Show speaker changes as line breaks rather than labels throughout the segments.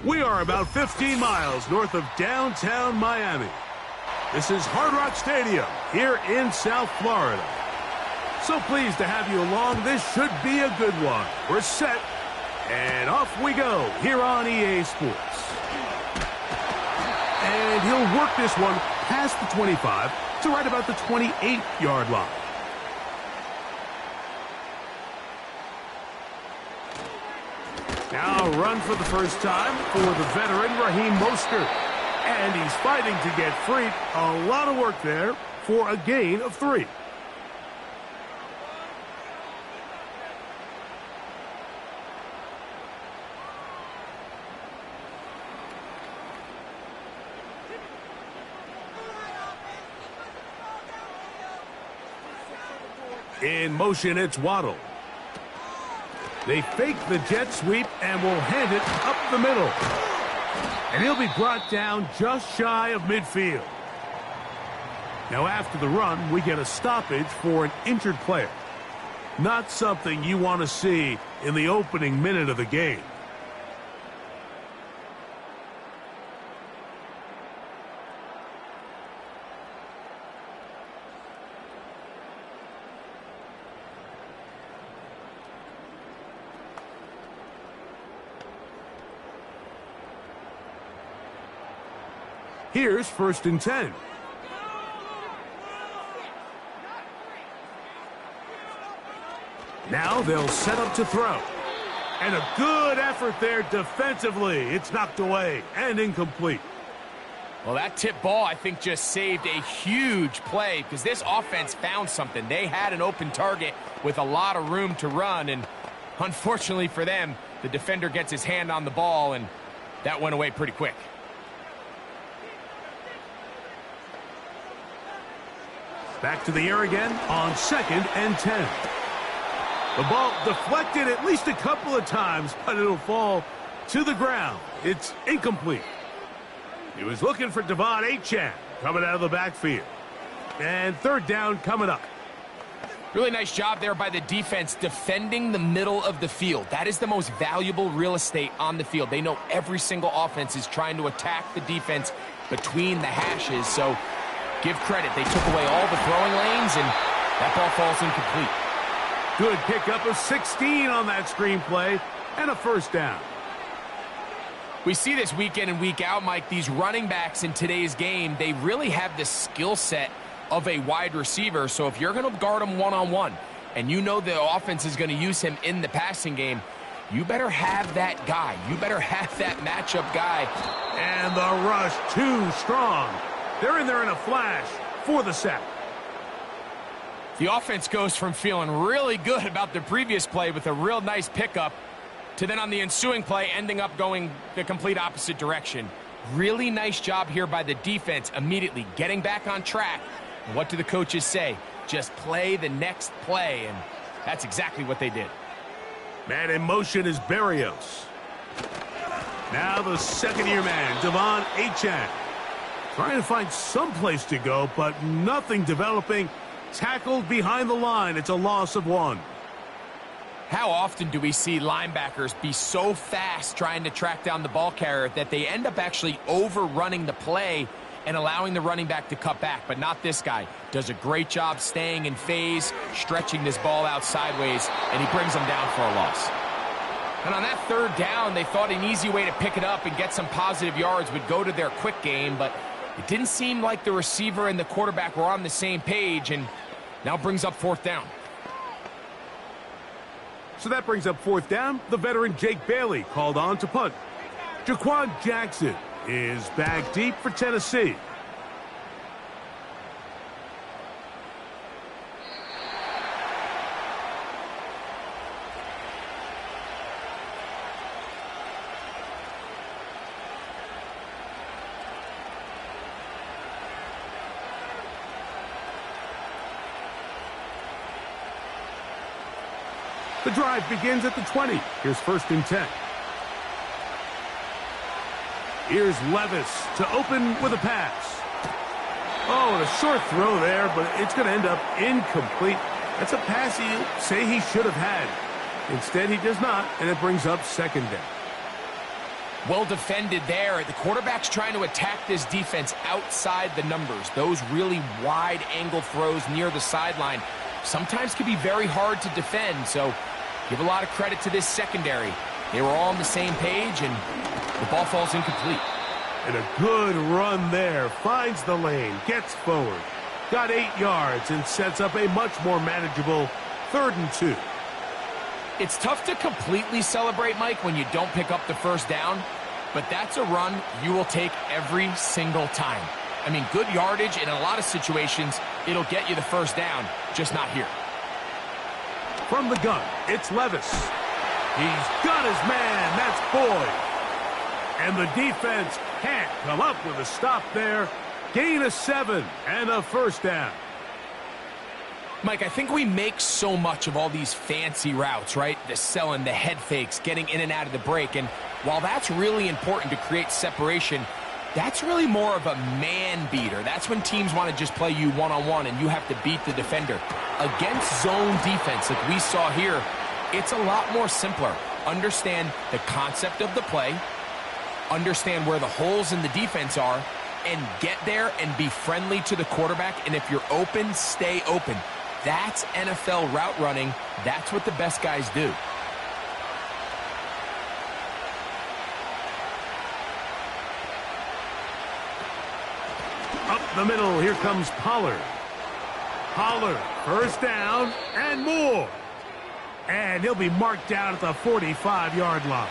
We are about 15 miles north of downtown Miami. This is Hard Rock Stadium here in South Florida. So pleased to have you along. This should be a good one. We're set, and off we go here on EA Sports. And he'll work this one past the 25 to right about the 28-yard line. Now run for the first time for the veteran Raheem Mostert. And he's fighting to get free. A lot of work there for a gain of 3. In motion, it's Waddle. They fake the jet sweep and will hand it up the middle. And he'll be brought down just shy of midfield. Now after the run, we get a stoppage for an injured player. Not something you want to see in the opening minute of the game. Here's 1st and 10. Now they'll set up to throw. And a good effort there defensively. It's knocked away and incomplete.
Well, that tip ball, I think, just saved a huge play because this offense found something. They had an open target with a lot of room to run, and unfortunately for them, the defender gets his hand on the ball, and that went away pretty quick.
Back to the air again on 2nd and 10. The ball deflected at least a couple of times, but it'll fall to the ground. It's incomplete. He was looking for Devon Achane coming out of the backfield. And 3rd down coming up.
Really nice job there by the defense defending the middle of the field. That is the most valuable real estate on the field. They know every single offense is trying to attack the defense between the hashes, so give credit. They took away all the throwing lanes, and that ball falls incomplete.
Good pickup of 16 on that screenplay, and a 1st down.
We see this week in and week out, Mike. These running backs in today's game, they really have the skill set of a wide receiver. So if you're going to guard him one-on-one, and you know the offense is going to use him in the passing game, you better have that guy. You better have that matchup guy.
And the rush too strong. They're in there in a flash for the sack.
The offense goes from feeling really good about the previous play with a real nice pickup to then on the ensuing play ending up going the complete opposite direction. Really nice job here by the defense immediately getting back on track. And what do the coaches say? Just play the next play, and that's exactly what they did.
Man in motion is Berrios. Now the 2nd-year man, Devon Achane. Trying to find some place to go, but nothing developing. Tackled behind the line. It's a loss of 1.
How often do we see linebackers be so fast trying to track down the ball carrier that they end up actually overrunning the play and allowing the running back to cut back? But not this guy. Does a great job staying in phase, stretching this ball out sideways, and he brings them down for a loss. And on that 3rd down, they thought an easy way to pick it up and get some positive yards would go to their quick game, but it didn't seem like the receiver and the quarterback were on the same page, and now brings up 4th down.
So that brings up 4th down. The veteran Jake Bailey called on to punt. Jaquan Jackson is back deep for Tennessee. The drive begins at the 20. Here's 1st and 10. Here's Levis to open with a pass. Oh, and a short throw there, but it's going to end up incomplete. That's a pass he'll say he should have had. Instead, he does not, and it brings up 2nd down.
Well defended there. The quarterback's trying to attack this defense outside the numbers. Those really wide angle throws near the sideline sometimes can be very hard to defend, so give a lot of credit to this secondary. They were all on the same page, and the ball falls incomplete.
And a good run there. Finds the lane, gets forward. Got 8 yards and sets up a much more manageable 3rd and 2.
It's tough to completely celebrate, Mike, when you don't pick up the first down, but that's a run you will take every single time. I mean, good yardage, and in a lot of situations, it'll get you the first down, just not here.
From the gun, it's Levis. He's got his man. That's Boyd. And the defense can't come up with a stop there. Gain of 7 and a first down.
Mike, I think we make so much of all these fancy routes, right? The selling, the head fakes, getting in and out of the break. And while that's really important to create separation, that's really more of a man beater. That's when teams want to just play you one-on-one and you have to beat the defender. Against zone defense like we saw here, it's a lot more simpler. Understand the concept of the play, understand where the holes in the defense are, and get there and be friendly to the quarterback. And if you're open, stay open. That's NFL route running. That's what the best guys do.
Up the middle, here comes Pollard. Pollard, first down and more. And he'll be marked down at the 45-yard line.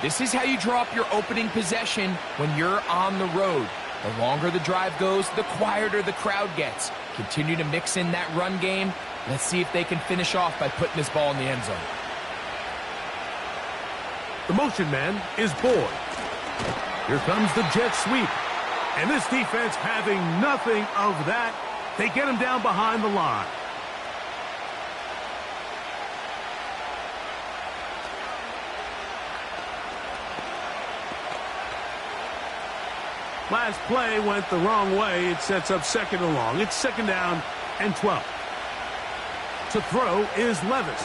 This is how you draw up your opening possession when you're on the road. The longer the drive goes, the quieter the crowd gets. Continue to mix in that run game. Let's see if they can finish off by putting this ball in the end zone.
The motion man is Boyd. Here comes the jet sweep. And this defense having nothing of that. They get him down behind the line. Last play went the wrong way. It sets up 2nd and long. It's 2nd down and 12. To throw is Levis.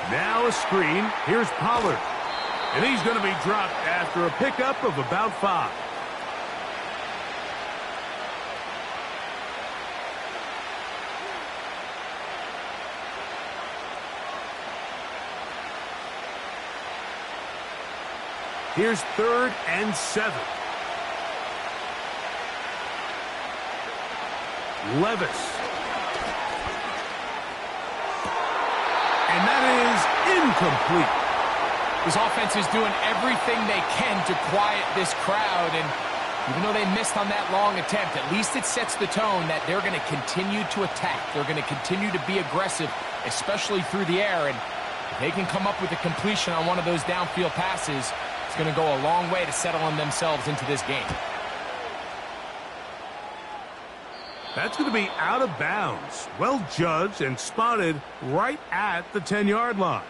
Now a screen. Here's Pollard. And he's going to be dropped after a pickup of about 5. Here's 3rd and 7. Levis. And that is incomplete.
This offense is doing everything they can to quiet this crowd, and even though they missed on that long attempt, at least it sets the tone that they're going to continue to attack. They're going to continue to be aggressive, especially through the air, and if they can come up with a completion on one of those downfield passes, it's going to go a long way to settling themselves into this game.
That's going to be out of bounds. Well judged and spotted right at the 10-yard line.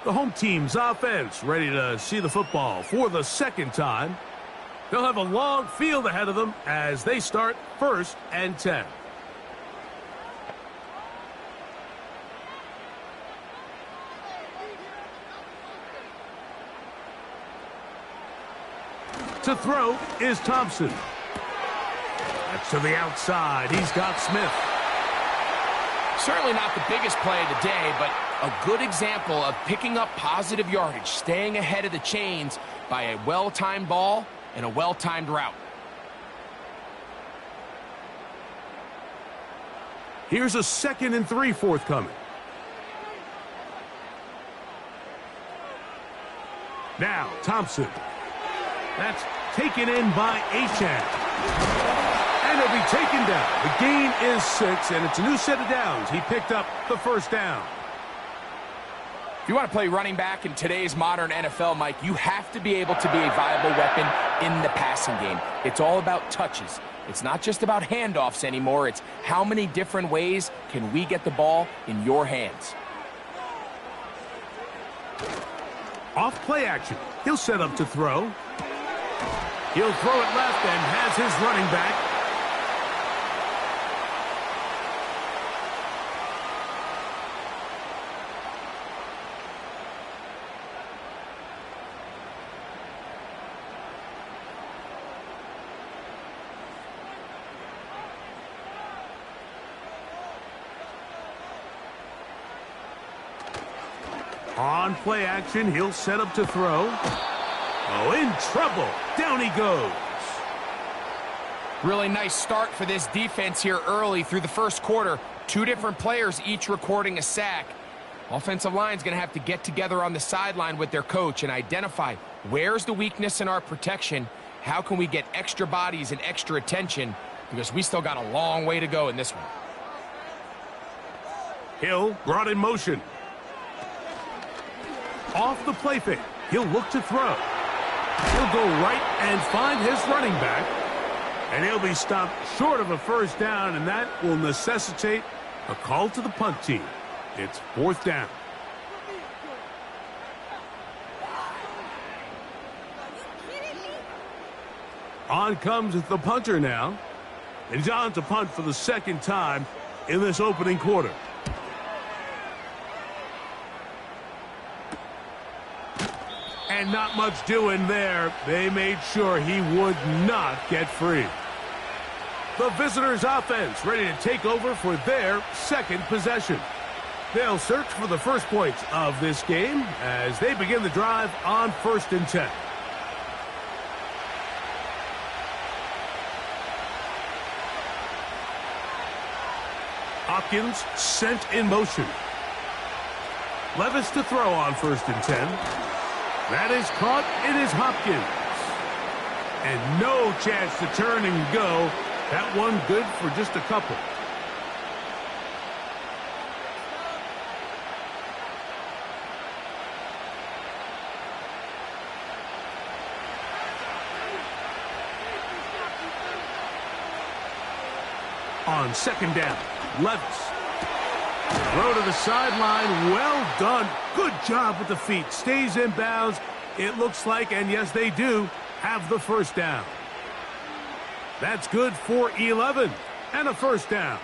The home team's offense ready to see the football for the 2nd time. They'll have a long field ahead of them as they start 1st and 10. To throw is Thompson. That's to the outside. He's got Smith.
Certainly not the biggest play of the day, but a good example of picking up positive yardage, staying ahead of the chains by a well-timed ball and a well-timed route.
Here's a 2nd and 3 forthcoming. Now, Thompson. That's taken in by Achane. And he'll be taken down. The gain is 6, and it's a new set of downs. He picked up the first down.
If you want to play running back in today's modern NFL, Mike, you have to be able to be a viable weapon in the passing game. It's all about touches. It's not just about handoffs anymore. It's how many different ways can we get the ball in your hands.
Off play action. He'll set up to throw. He'll throw it left and has his running back. On play action, he'll set up to throw. Oh, in trouble. Down he goes.
Really nice start for this defense here early through the first quarter. Two different players each recording a sack. Offensive line's going to have to get together on the sideline with their coach and identify where's the weakness in our protection. How can we get extra bodies and extra attention? Because we still got a long way to go in this one.
Hill brought in motion. Off the play fake. He'll look to throw. He'll go right and find his running back. And he'll be stopped short of a first down, and that will necessitate a call to the punt team. It's 4th down. On comes the punter now. And he's on to punt for the second time in this opening quarter. And not much doing there. They made sure he would not get free. The visitors' offense ready to take over for their second possession. They'll search for the first points of this game as they begin the drive on 1st and 10. Hopkins sent in motion. Levis to throw on 1st and 10. That is caught. It is Hopkins. And no chance to turn and go. That one good for just a couple. On 2nd down, Levis. Throw to the sideline. Well done. Good job with the feet. Stays in bounds. It looks like, and yes, they do, have the first down. That's good for 11 and a first down.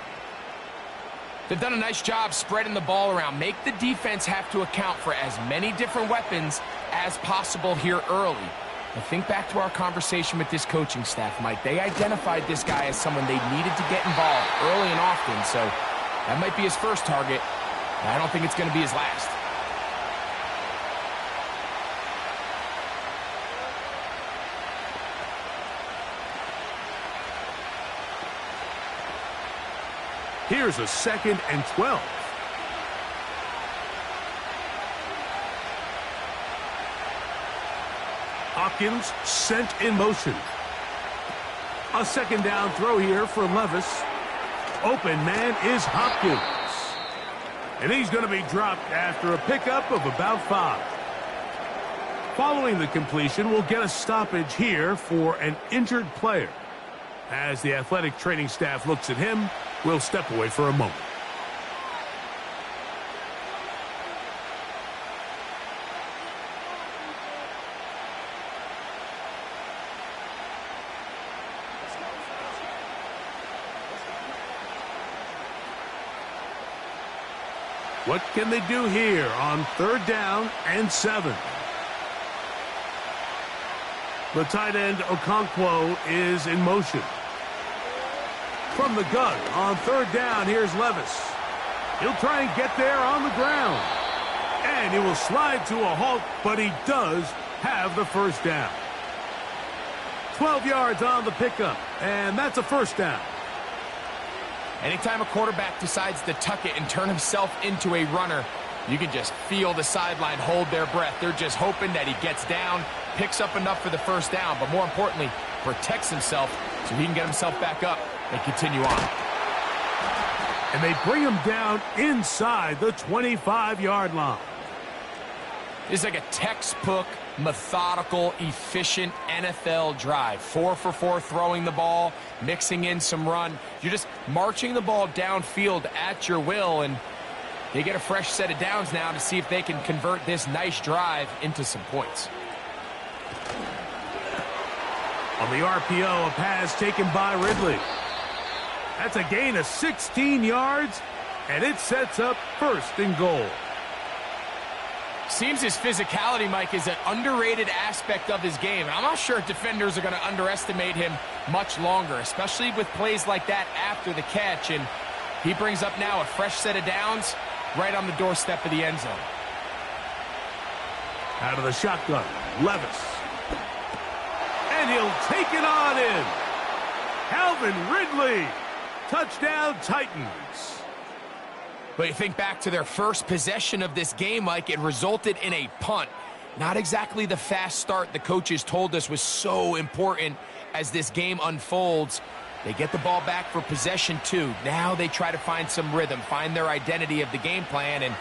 They've done a nice job spreading the ball around. Make the defense have to account for as many different weapons as possible here early. Now think back to our conversation with this coaching staff, Mike. They identified this guy as someone they needed to get involved early and often, so that might be his first target. I don't think it's going to be his last.
Here's a 2nd and 12. Hopkins sent in motion. A 2nd down throw here for Levis. Open man is Hopkins. And he's going to be dropped after a pickup of about 5. Following the completion, we'll get a stoppage here for an injured player. As the athletic training staff looks at him, we'll step away for a moment. What can they do here on 3rd down and 7? The tight end Okonkwo is in motion. From the gun on 3rd down, here's Levis. He'll try and get there on the ground. And he will slide to a halt, but he does have the first down. 12 yards on the pickup, and that's a first down.
Anytime a quarterback decides to tuck it and turn himself into a runner, you can just feel the sideline hold their breath. They're just hoping that he gets down, picks up enough for the first down, but more importantly, protects himself so he can get himself back up and continue on.
And they bring him down inside the 25-yard line.
This is like a textbook, methodical, efficient NFL drive. 4 for 4 throwing the ball, mixing in some run. You're just marching the ball downfield at your will, and they get a fresh set of downs now to see if they can convert this nice drive into some points.
On the RPO, a pass taken by Ridley. That's a gain of 16 yards, and it sets up 1st and goal.
Seems his physicality, Mike, is an underrated aspect of his game. And I'm not sure defenders are going to underestimate him much longer, especially with plays like that after the catch. And he brings up now a fresh set of downs right on the doorstep of the end zone.
Out of the shotgun, Levis. And he'll take it on in. Calvin Ridley. Touchdown, Titans.
But you think back to their first possession of this game, Mike, it resulted in a punt. Not exactly the fast start the coaches told us was so important as this game unfolds. They get the ball back for possession 2. Now they try to find some rhythm, find their identity of the game plan, and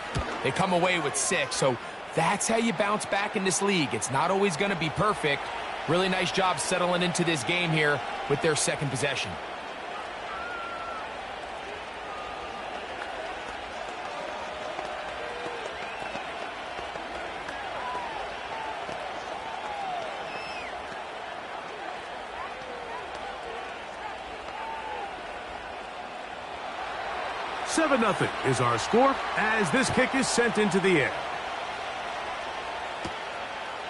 they come away with 6. So that's how you bounce back in this league. It's not always going to be perfect. Really nice job settling into this game here with their second possession.
Seven 0 is our score as this kick is sent into the air.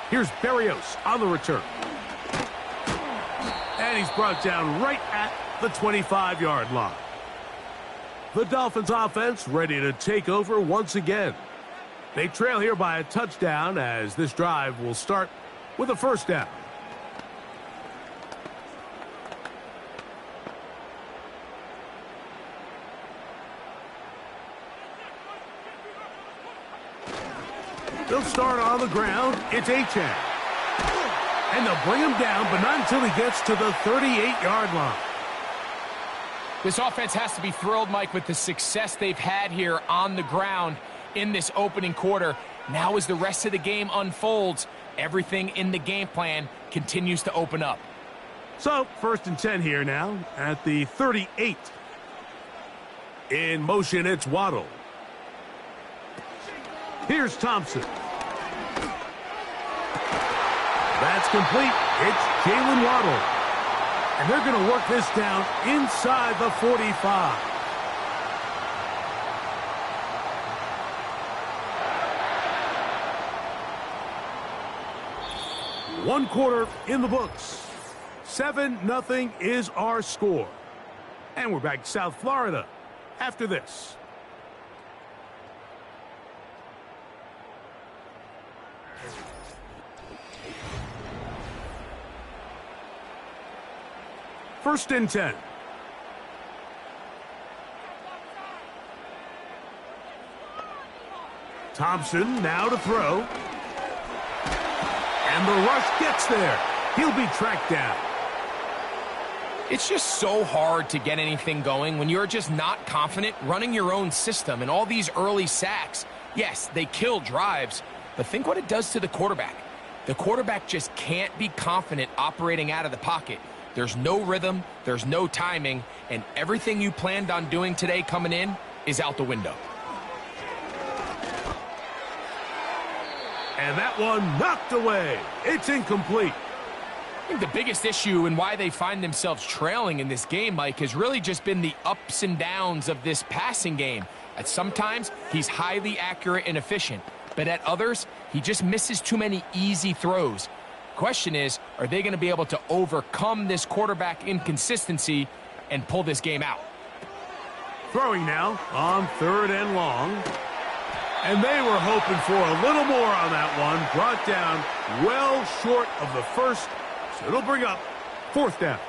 Here's Berrios on the return. And he's brought down right at the 25-yard line. The Dolphins offense ready to take over once again. They trail here by a touchdown as this drive will start with a first down. They'll start on the ground. It's Achane. And they'll bring him down, but not until he gets to the 38-yard line.
This offense has to be thrilled, Mike, with the success they've had here on the ground in this opening quarter. Now as the rest of the game unfolds, everything in the game plan continues to open up.
So, 1st and 10 here now at the 38. In motion, it's Waddle. Here's Thompson. That's complete. It's Jalen Waddle. And they're going to work this down inside the 45. One quarter in the books. 7-0 is our score. And we're back to South Florida after this. First and 10. Thompson now to throw. And the rush gets there. He'll be tracked down.
It's just so hard to get anything going when you're just not confident running your own system. And all these early sacks, yes, they kill drives, but think what it does to the quarterback. The quarterback just can't be confident operating out of the pocket. There's no rhythm, there's no timing, and everything you planned on doing today coming in is out the window.
And that one knocked away. It's incomplete.
I think the biggest issue and why they find themselves trailing in this game, Mike, has really just been the ups and downs of this passing game. At sometimes, he's highly accurate and efficient, but at others, he just misses too many easy throws. Question is, are they going to be able to overcome this quarterback inconsistency and pull this game out?
Throwing now on 3rd and long. And they were hoping for a little more on that one. Brought down well short of the first. So it'll bring up 4th down.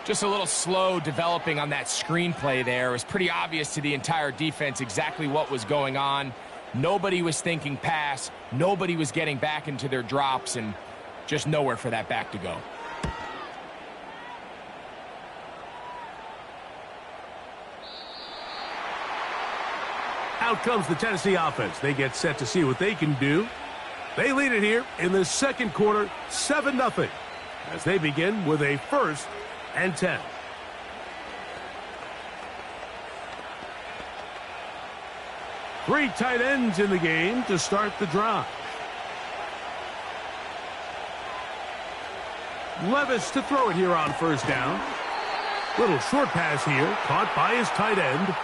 Just a little slow developing on that screenplay there. It was pretty obvious to the entire defense exactly what was going on. Nobody was thinking pass. Nobody was getting back into their drops, and just nowhere for that back to go.
Out comes the Tennessee offense. They get set to see what they can do. They lead it here in the second quarter, 7-0, as they begin with a 1st and 10. Three tight ends in the game to start the drive. Levis to throw it here on 1st down. Little short pass here, caught by his tight end.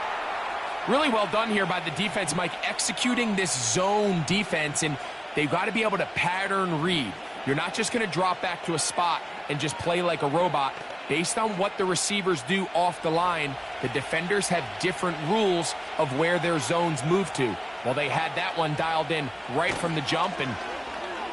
Really well done here by the defense, Mike, executing this zone defense, and they've got to be able to pattern read. You're not just going to drop back to a spot and just play like a robot. Based on what the receivers do off the line, the defenders have different rules of where their zones move to. Well, they had that one dialed in right from the jump, and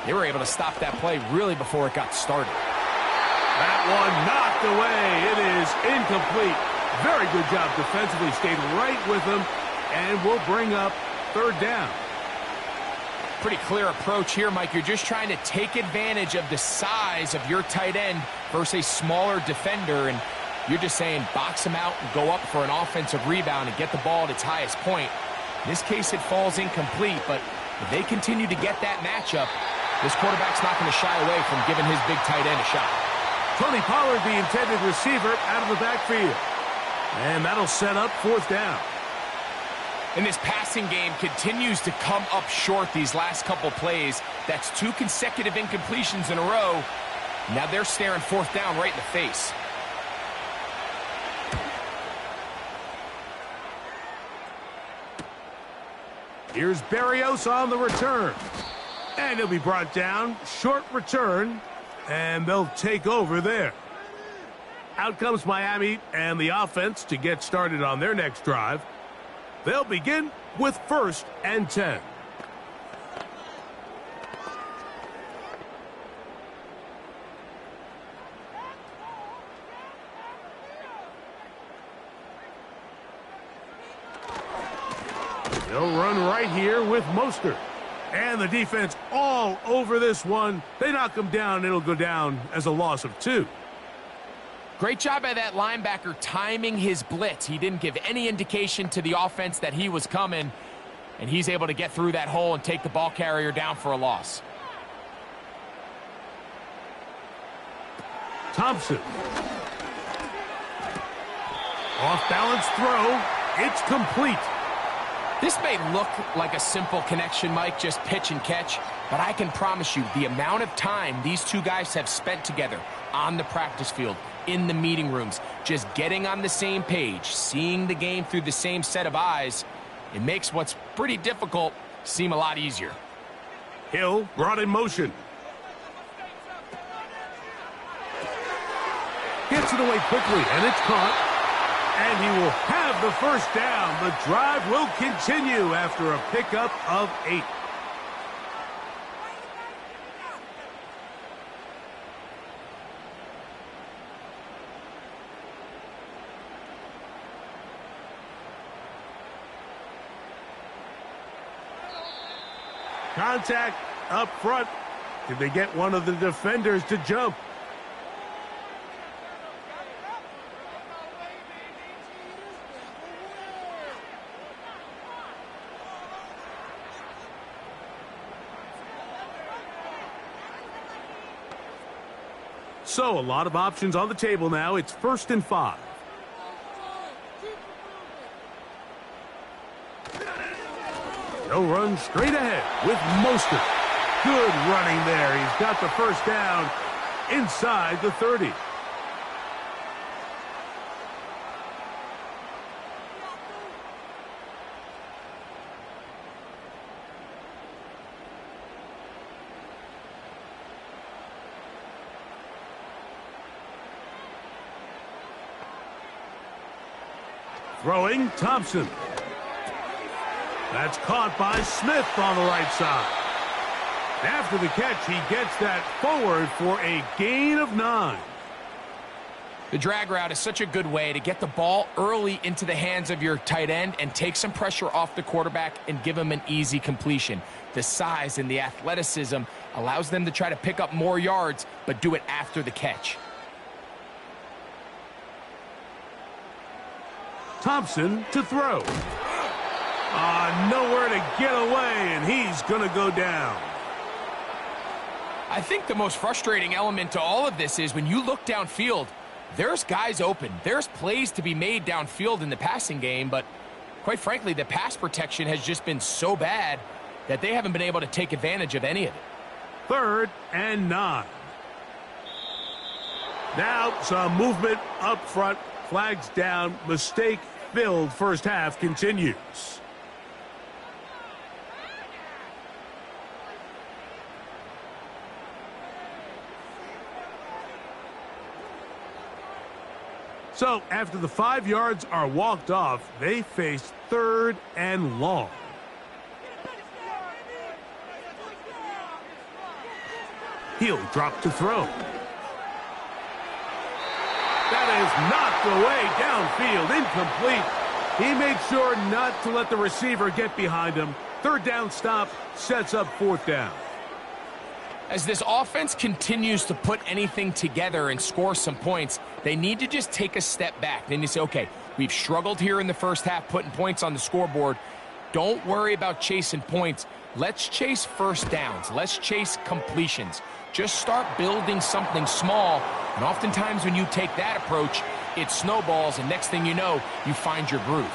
they were able to stop that play really before it got started.
That one knocked away. It is incomplete. Very good job defensively. Stayed right with him, and will bring up third down.
Pretty clear approach here, Mike. You're just trying to take advantage of the size of your tight end versus a smaller defender, and you're just saying box him out and go up for an offensive rebound and get the ball at its highest point. In this case, it falls incomplete, but if they continue to get that matchup, this quarterback's not going to shy away from giving his big tight end a shot.
Tony Pollard, the intended receiver, out of the backfield. And that'll set up fourth down.
And this passing game continues to come up short these last couple plays. That's 2 consecutive incompletions in a row. Now they're staring fourth down right in the face.
Here's Berrios on the return. And he'll be brought down. Short return. And they'll take over there. Out comes Miami and the offense to get started on their next drive. They'll begin with 1st and 10. They'll run right here with Mostert. And the defense all over this one. They knock him down. It'll go down as a loss of 2.
Great job by that linebacker timing his blitz. He didn't give any indication to the offense that he was coming, and he's able to get through that hole and take the ball carrier down for a loss.
Thompson. Off-balance throw. It's complete.
This may look like a simple connection, Mike, just pitch and catch, but I can promise you the amount of time these two guys have spent together on the practice field, in the meeting rooms, just getting on the same page, seeing the game through the same set of eyes, it makes what's pretty difficult seem a lot easier.
Hill brought in motion. Gets it away quickly, and it's caught. And he will have the first down. The drive will continue after a pickup of 8. Contact up front. Did they get one of the defenders to jump? So, a lot of options on the table now. It's 1st and 5. They'll run straight ahead with Mostert. Good running there. He's got the first down inside the 30. Throwing, Thompson. That's caught by Smith on the right side. After the catch, he gets that forward for a gain of 9.
The drag route is such a good way to get the ball early into the hands of your tight end and take some pressure off the quarterback and give him an easy completion. The size and the athleticism allows them to try to pick up more yards, but do it after the catch.
Thompson to throw. Nowhere to get away, and he's going to go down.
I think the most frustrating element to all of this is when you look downfield, there's guys open. There's plays to be made downfield in the passing game, but quite frankly, the pass protection has just been so bad that they haven't been able to take advantage of any of it.
3rd and 9. Now some movement up front. Flags down. Mistake-filled first half continues. So, after the 5 yards are walked off, they face 3rd and long. He'll drop to throw. That is knocked away downfield, incomplete. He made sure not to let the receiver get behind him. Third down stop sets up fourth down.
As this offense continues to put anything together and score some points, they need to just take a step back. Then you say, okay, we've struggled here in the first half putting points on the scoreboard. Don't worry about chasing points. Let's chase first downs. Let's chase completions. Just start building something small, and oftentimes when you take that approach, it snowballs, and next thing you know, you find your groove.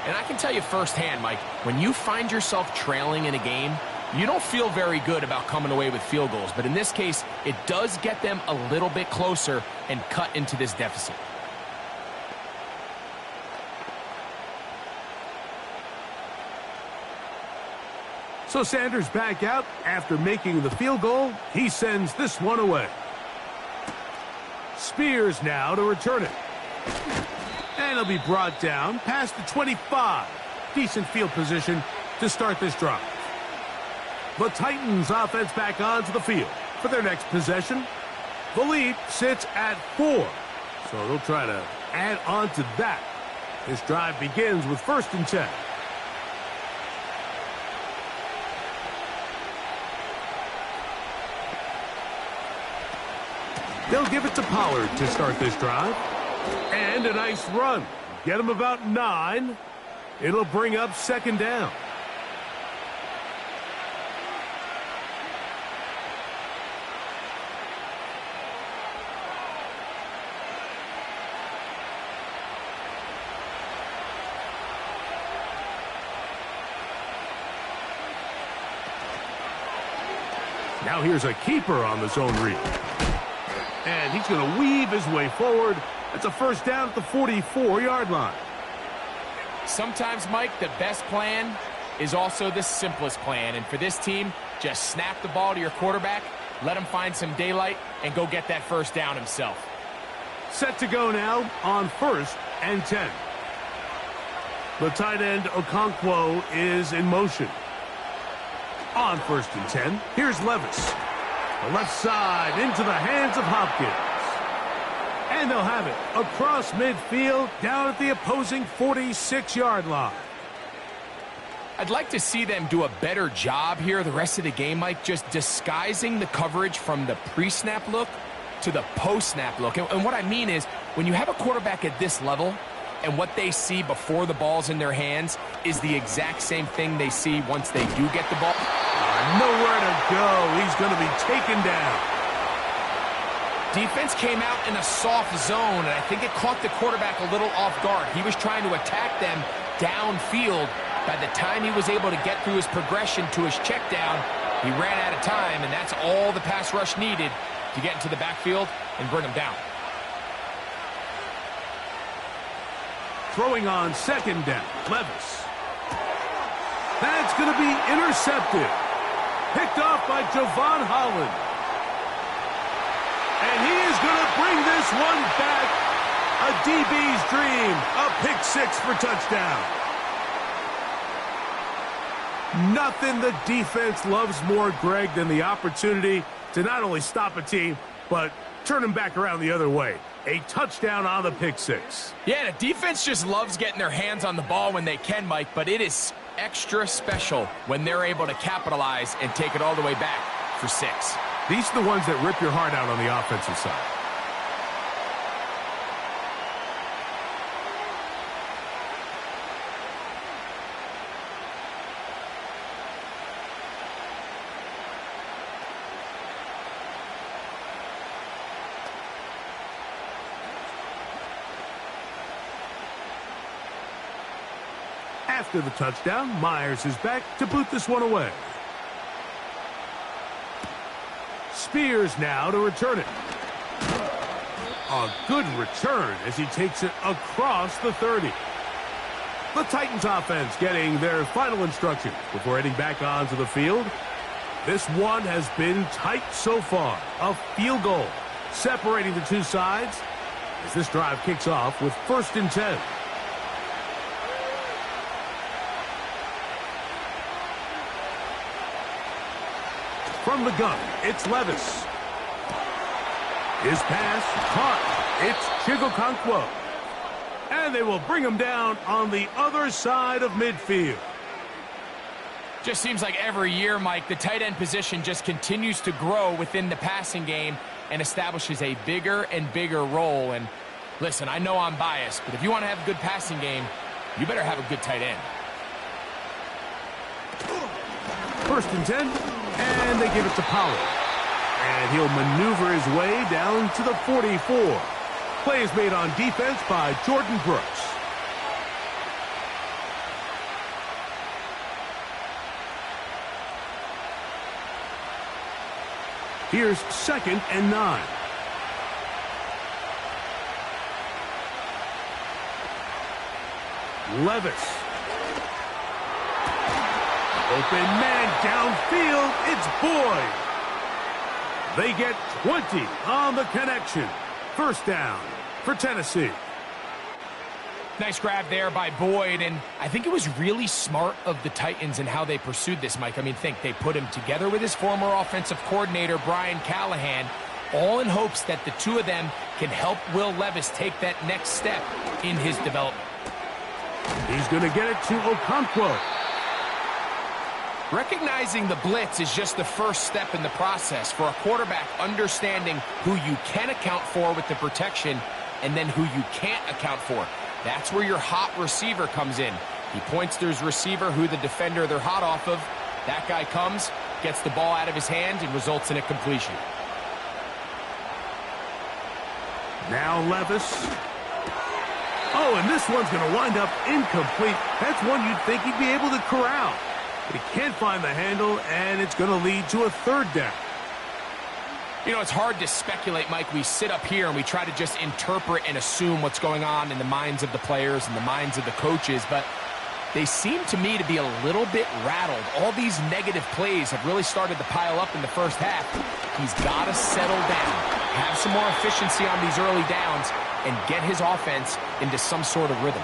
And I can tell you firsthand, Mike, when you find yourself trailing in a game, you don't feel very good about coming away with field goals. But in this case, it does get them a little bit closer and cut into this deficit.
So Sanders back out after making the field goal. He sends this one away. Spears now to return it. And he'll be brought down past the 25. Decent field position to start this drive. The Titans offense back onto the field for their next possession. The lead sits at 4. So they'll try to add on to that. This drive begins with 1st and 10. They'll give it to Pollard to start this drive. And a nice run. Get him about 9. It'll bring up 2nd down. Now here's a keeper on the zone read. And he's going to weave his way forward. That's a first down at the 44-yard line.
Sometimes, Mike, the best plan is also the simplest plan. And for this team, just snap the ball to your quarterback, let him find some daylight, and go get that first down himself.
Set to go now on 1st and 10. The tight end Okonkwo is in motion. On 1st and 10, here's Levis. The left side into the hands of Hopkins. And they'll have it across midfield down at the opposing 46-yard line.
I'd like to see them do a better job here the rest of the game, Mike, just disguising the coverage from the pre-snap look to the post-snap look. And what I mean is, when you have a quarterback at this level and what they see before the ball's in their hands is the exact same thing they see once they do get the ball.
Nowhere to go. He's going to be taken down.
Defense came out in a soft zone, and I think it caught the quarterback a little off guard. He was trying to attack them downfield. By the time he was able to get through his progression to his check down, he ran out of time, and that's all the pass rush needed to get into the backfield and bring him down.
Throwing on 2nd down, Levis. That's going to be intercepted. Picked off by Javon Holland. And he is going to bring this one back. A DB's dream. A pick 6 for touchdown. Nothing the defense loves more, Greg, than the opportunity to not only stop a team, but turn them back around the other way. A touchdown on the pick 6.
Yeah, the defense just loves getting their hands on the ball when they can, Mike, but it is extra special when they're able to capitalize and take it all the way back for 6.
These are the ones that rip your heart out on the offensive side. After the touchdown, Myers is back to boot this one away. Spears now to return it. A good return as he takes it across the 30. The Titans offense getting their final instructions before heading back onto the field. This one has been tight so far. A field goal separating the two sides as this drive kicks off with 1st and 10. From the gun, it's Levis. His pass caught. It's Chigokonkwo. And they will bring him down on the other side of midfield.
Just seems like every year, Mike, the tight end position just continues to grow within the passing game and establishes a bigger and bigger role. And listen, I know I'm biased, but if you want to have a good passing game, you better have a good tight end.
1st and 10, and they give it to Pollard. And he'll maneuver his way down to the 44. Play is made on defense by Jordan Brooks. Here's 2nd and 9. Levis. Open man downfield. It's Boyd. They get 20 on the connection. 1st down for Tennessee.
Nice grab there by Boyd, and I think it was really smart of the Titans in how they pursued this, Mike. I mean, think they put him together with his former offensive coordinator, Brian Callahan, all in hopes that the two of them can help Will Levis take that next step in his development.
He's going to get it to Okonkwo.
Recognizing the blitz is just the first step in the process for a quarterback understanding who you can account for with the protection and then who you can't account for. That's where your hot receiver comes in. He points to his receiver, who the defender they're hot off of. That guy comes, gets the ball out of his hand, and results in a completion.
Now Levis. Oh, and this one's going to wind up incomplete. That's one you'd think he'd be able to corral. But he can't find the handle, and it's going to lead to a 3rd down.
You know, it's hard to speculate, Mike. We sit up here and we try to just interpret and assume what's going on in the minds of the players and the minds of the coaches, but they seem to me to be a little bit rattled. All these negative plays have really started to pile up in the first half. He's got to settle down, have some more efficiency on these early downs, and get his offense into some sort of rhythm.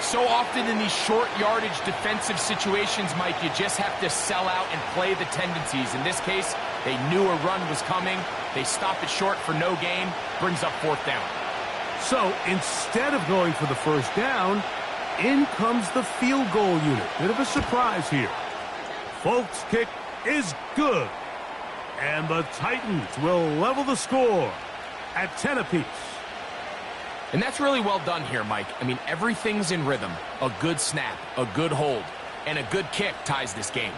So often in these short yardage defensive situations, Mike, you just have to sell out and play the tendencies. In this case, they knew a run was coming. They stop it short for no gain. Brings up 4th down.
So instead of going for the 1st down, in comes the field goal unit. Bit of a surprise here. Folk's kick is good. And the Titans will level the score at 10 apiece.
And that's really well done here, Mike. I mean, everything's in rhythm. A good snap, a good hold, and a good kick ties this game.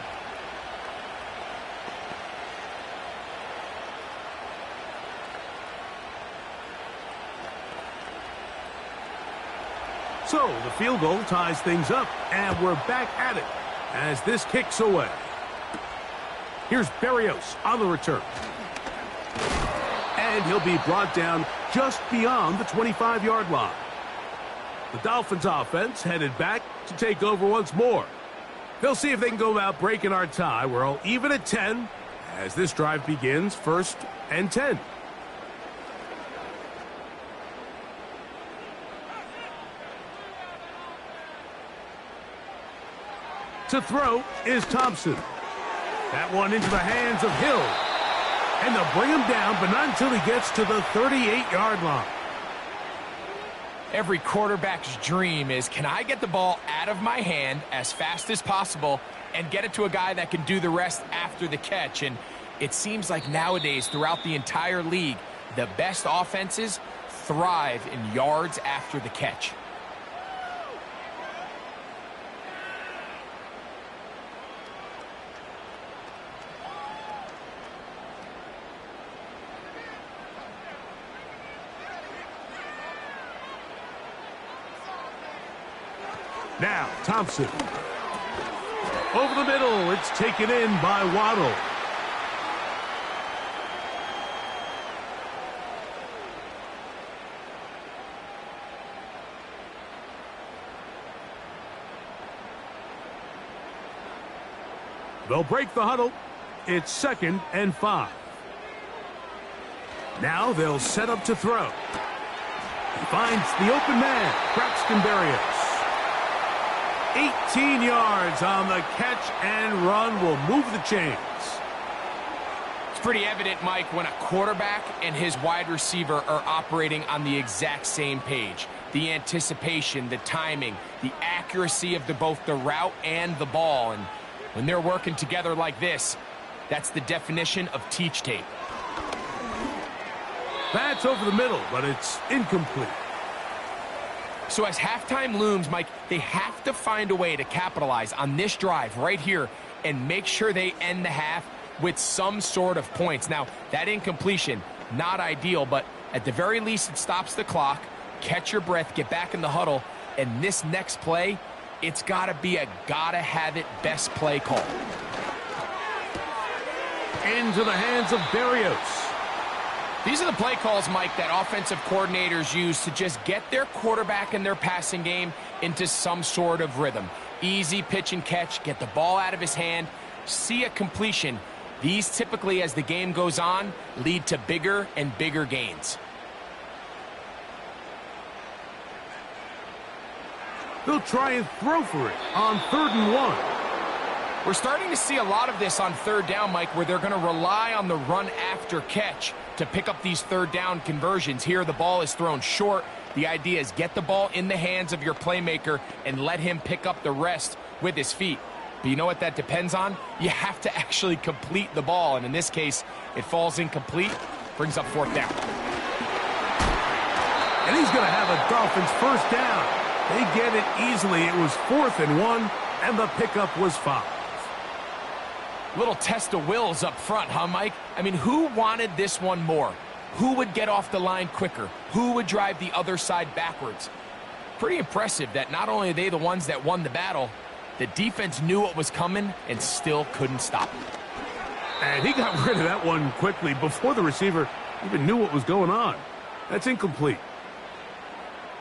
So the field goal ties things up, and we're back at it as this kicks away. Here's Berrios on the return. And he'll be brought down just beyond the 25-yard line. The Dolphins offense headed back to take over once more. They'll see if they can go about breaking our tie. We're all even at 10 as this drive begins. 1st and 10. To throw is Thompson. That one into the hands of Hill. And they'll bring him down, but not until he gets to the 38-yard line.
Every quarterback's dream is, can I get the ball out of my hand as fast as possible and get it to a guy that can do the rest after the catch? And it seems like nowadays, throughout the entire league, the best offenses thrive in yards after the catch.
Now, Thompson. Over the middle, it's taken in by Waddle. They'll break the huddle. It's 2nd and 5. Now they'll set up to throw. He finds the open man, Braxton Berrios. 18 yards on the catch and run will move the chains.
pretty evident, Mike, when a quarterback and his wide receiver are operating on the exact same page. The anticipation, the timing, the accuracy of both the route and the ball. And when they're working together like this, that's the definition of teach tape.
That's over the middle, but it's incomplete.
So as halftime looms, Mike, they have to find a way to capitalize on this drive right here and make sure they end the half with some sort of points. Now, that incompletion, not ideal, but at the very least, it stops the clock. Catch your breath, get back in the huddle, and this next play, it's got to be a gotta-have-it best play call.
Into the hands of Berrios.
These are the play calls, Mike, that offensive coordinators use to just get their quarterback and their passing game into some sort of rhythm. Easy pitch and catch, get the ball out of his hand, see a completion. These typically, as the game goes on, lead to bigger and bigger gains.
They'll try and throw for it on 3rd and 1.
We're starting to see a lot of this on 3rd down, Mike, where they're going to rely on the run after catch to pick up these 3rd down conversions. Here, the ball is thrown short. The idea is get the ball in the hands of your playmaker and let him pick up the rest with his feet. But you know what that depends on? You have to actually complete the ball, and in this case, it falls incomplete, brings up 4th down.
And he's going to have a Dolphins 1st down. They get it easily. It was 4th and 1, and the pickup was 5.
Little test of wills up front, huh, Mike? I mean, who wanted this one more? Who would get off the line quicker? Who would drive the other side backwards? Pretty impressive that not only are they the ones that won the battle, the defense knew what was coming and still couldn't stop it.
And he got rid of that one quickly before the receiver even knew what was going on. That's incomplete.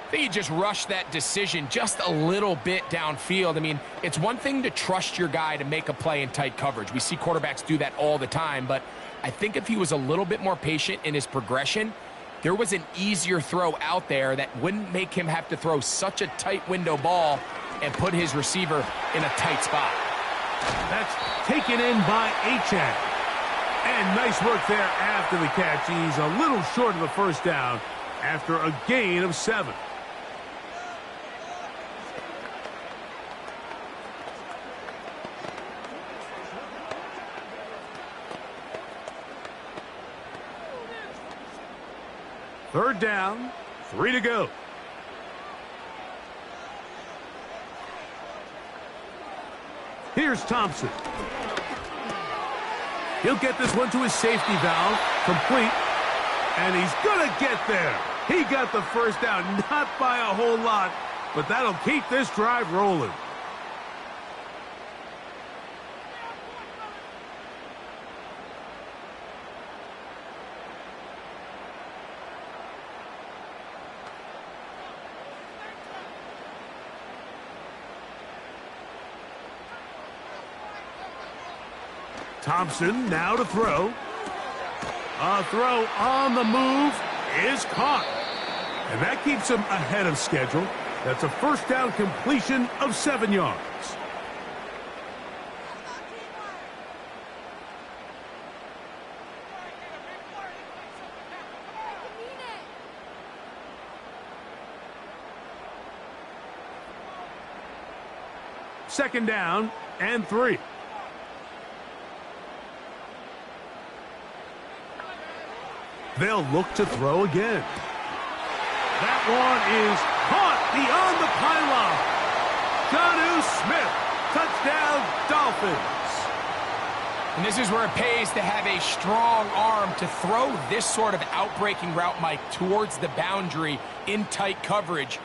I think he just rushed that decision just a little bit downfield. I mean, it's one thing to trust your guy to make a play in tight coverage. We see quarterbacks do that all the time, but I think if he was a little bit more patient in his progression, there was an easier throw out there that wouldn't make him have to throw such a tight window ball and put his receiver in a tight spot.
That's taken in by Achane. And nice work there after the catch. He's a little short of the 1st down after a gain of 7. Third down, 3 to go. Here's Thompson. He'll get this one to his safety valve, complete, and he's going to get there. He got the 1st down, not by a whole lot, but that'll keep this drive rolling. Thompson now to throw. A throw on the move is caught. And that keeps him ahead of schedule. That's a 1st down completion of 7 yards. Second down and 3. They'll look to throw again. That one is caught beyond the pylon. Jonnu Smith, touchdown Dolphins.
And this is where it pays to have a strong arm to throw this sort of outbreaking route, Mike, towards the boundary in tight coverage.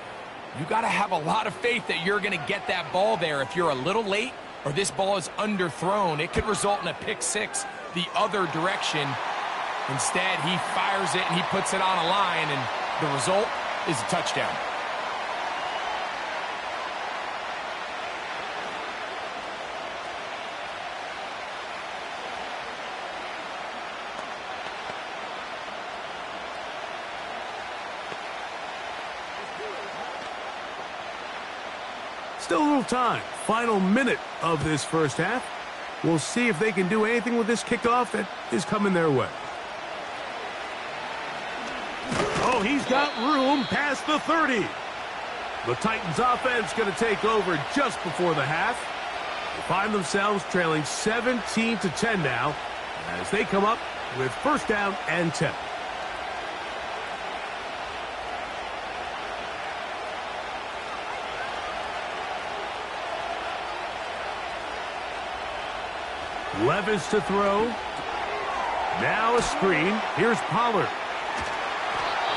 You got to have a lot of faith that you're going to get that ball there. If you're a little late or this ball is underthrown, it could result in a pick 6 the other direction. Instead, he fires it and he puts it on a line, and the result is a touchdown.
Still a little time. Final minute of this 1st half. We'll see if they can do anything with this kickoff that is coming their way. Oh, he's got room past the 30. The Titans offense going to take over just before the half. They find themselves trailing 17-10 now as they come up with first down and 10. Levis to throw. Now a screen. Here's Pollard.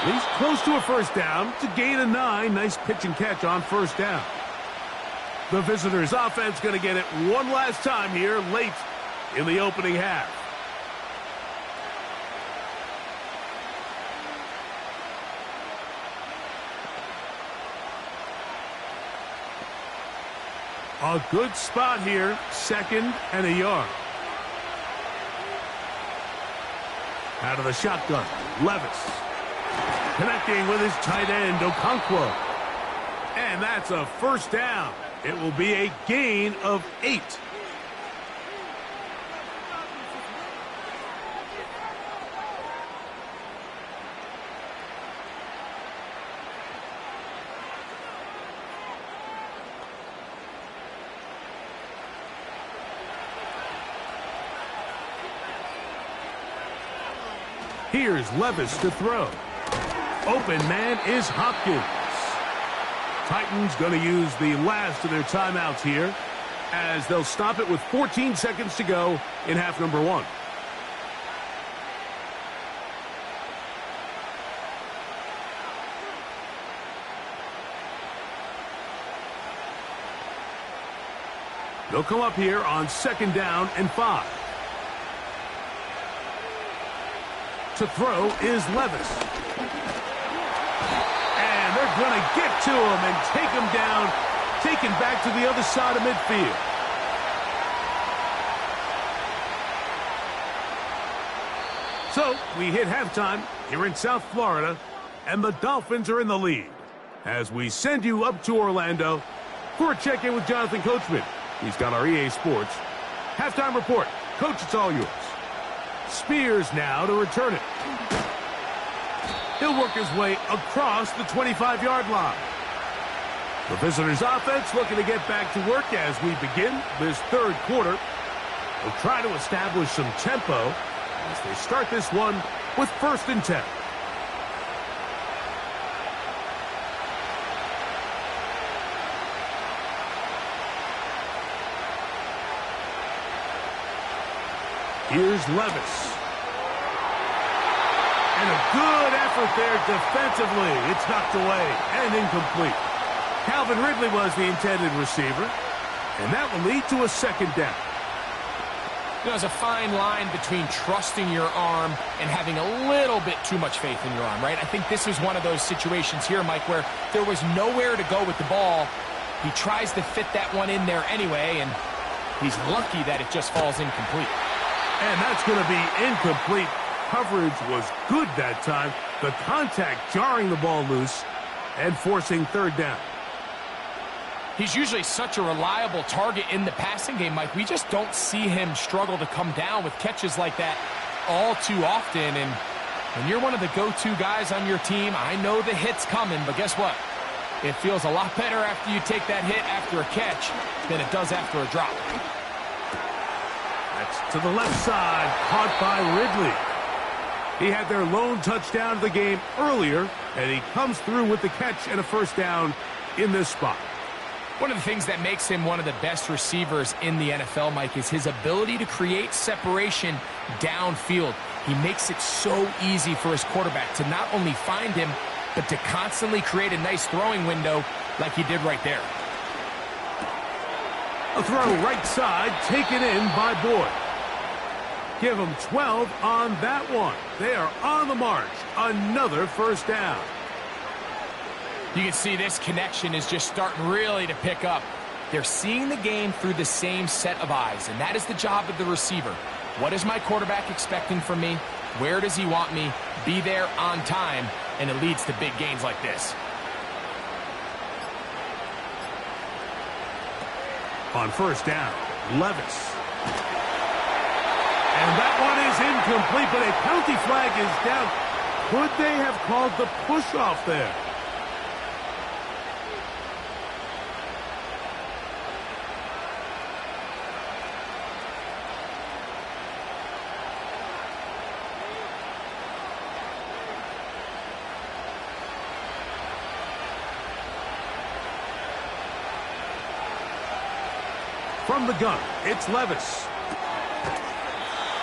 He's close to a first down to gain a 9. Nice pitch and catch on first down. The visitors' offense going to get it one last time here late in the opening half. A good spot here, 2nd and a yard. Out of the shotgun, Levis. Connecting with his tight end, Okonkwo. And that's a first down. It will be a gain of 8. Here's Levis to throw. Open man is Hopkins. Titans going to use the last of their timeouts here as they'll stop it with 14 seconds to go in half number 1. They'll come up here on 2nd down and 5. To throw is Levis. And they're going to get to him and take him down, taken back to the other side of midfield. So we hit halftime here in South Florida, and the Dolphins are in the lead. As we send you up to Orlando for a check-in with Jonathan Coachman. He's got our EA Sports halftime report. Coach, it's all yours. Spears now to return it. He'll work his way across the 25-yard line. The visitors' offense looking to get back to work as we begin this 3rd quarter. They'll try to establish some tempo as they start this one with 1st and 10. Here's Levis. And a good effort there defensively. It's knocked away and incomplete. Calvin Ridley was the intended receiver, and that will lead to a 2nd down.
You know, there's a fine line between trusting your arm and having a little bit too much faith in your arm, right? I think this is one of those situations here, Mike, where there was nowhere to go with the ball. He tries to fit that one in there anyway, and he's lucky that it just falls incomplete.
And that's going to be incomplete. Coverage was good that time. The contact jarring the ball loose and forcing 3rd down.
He's usually such a reliable target in the passing game, Mike. We just don't see him struggle to come down with catches like that all too often. And when you're one of the go-to guys on your team, I know the hit's coming, but guess what? It feels a lot better after you take that hit after a catch than it does after a drop.
That's to the left side, caught by Ridley. He had their lone touchdown of the game earlier, and he comes through with the catch and a first down in this spot.
One of the things that makes him one of the best receivers in the NFL, Mike, is his ability to create separation downfield. He makes it so easy for his quarterback to not only find him, but to constantly create a nice throwing window like he did right there.
A throw right side, taken in by Boyd. Give him 12 on that one. They are on the march. Another first down.
You can see this connection is just starting really to pick up. They're seeing the game through the same set of eyes, and that is the job of the receiver. What is my quarterback expecting from me? Where does he want me? Be there on time, and it leads to big gains like this.
On first down, Levis. one is incomplete, but a penalty flag is down. Could they have called the push-off there? From the gun, it's Levis.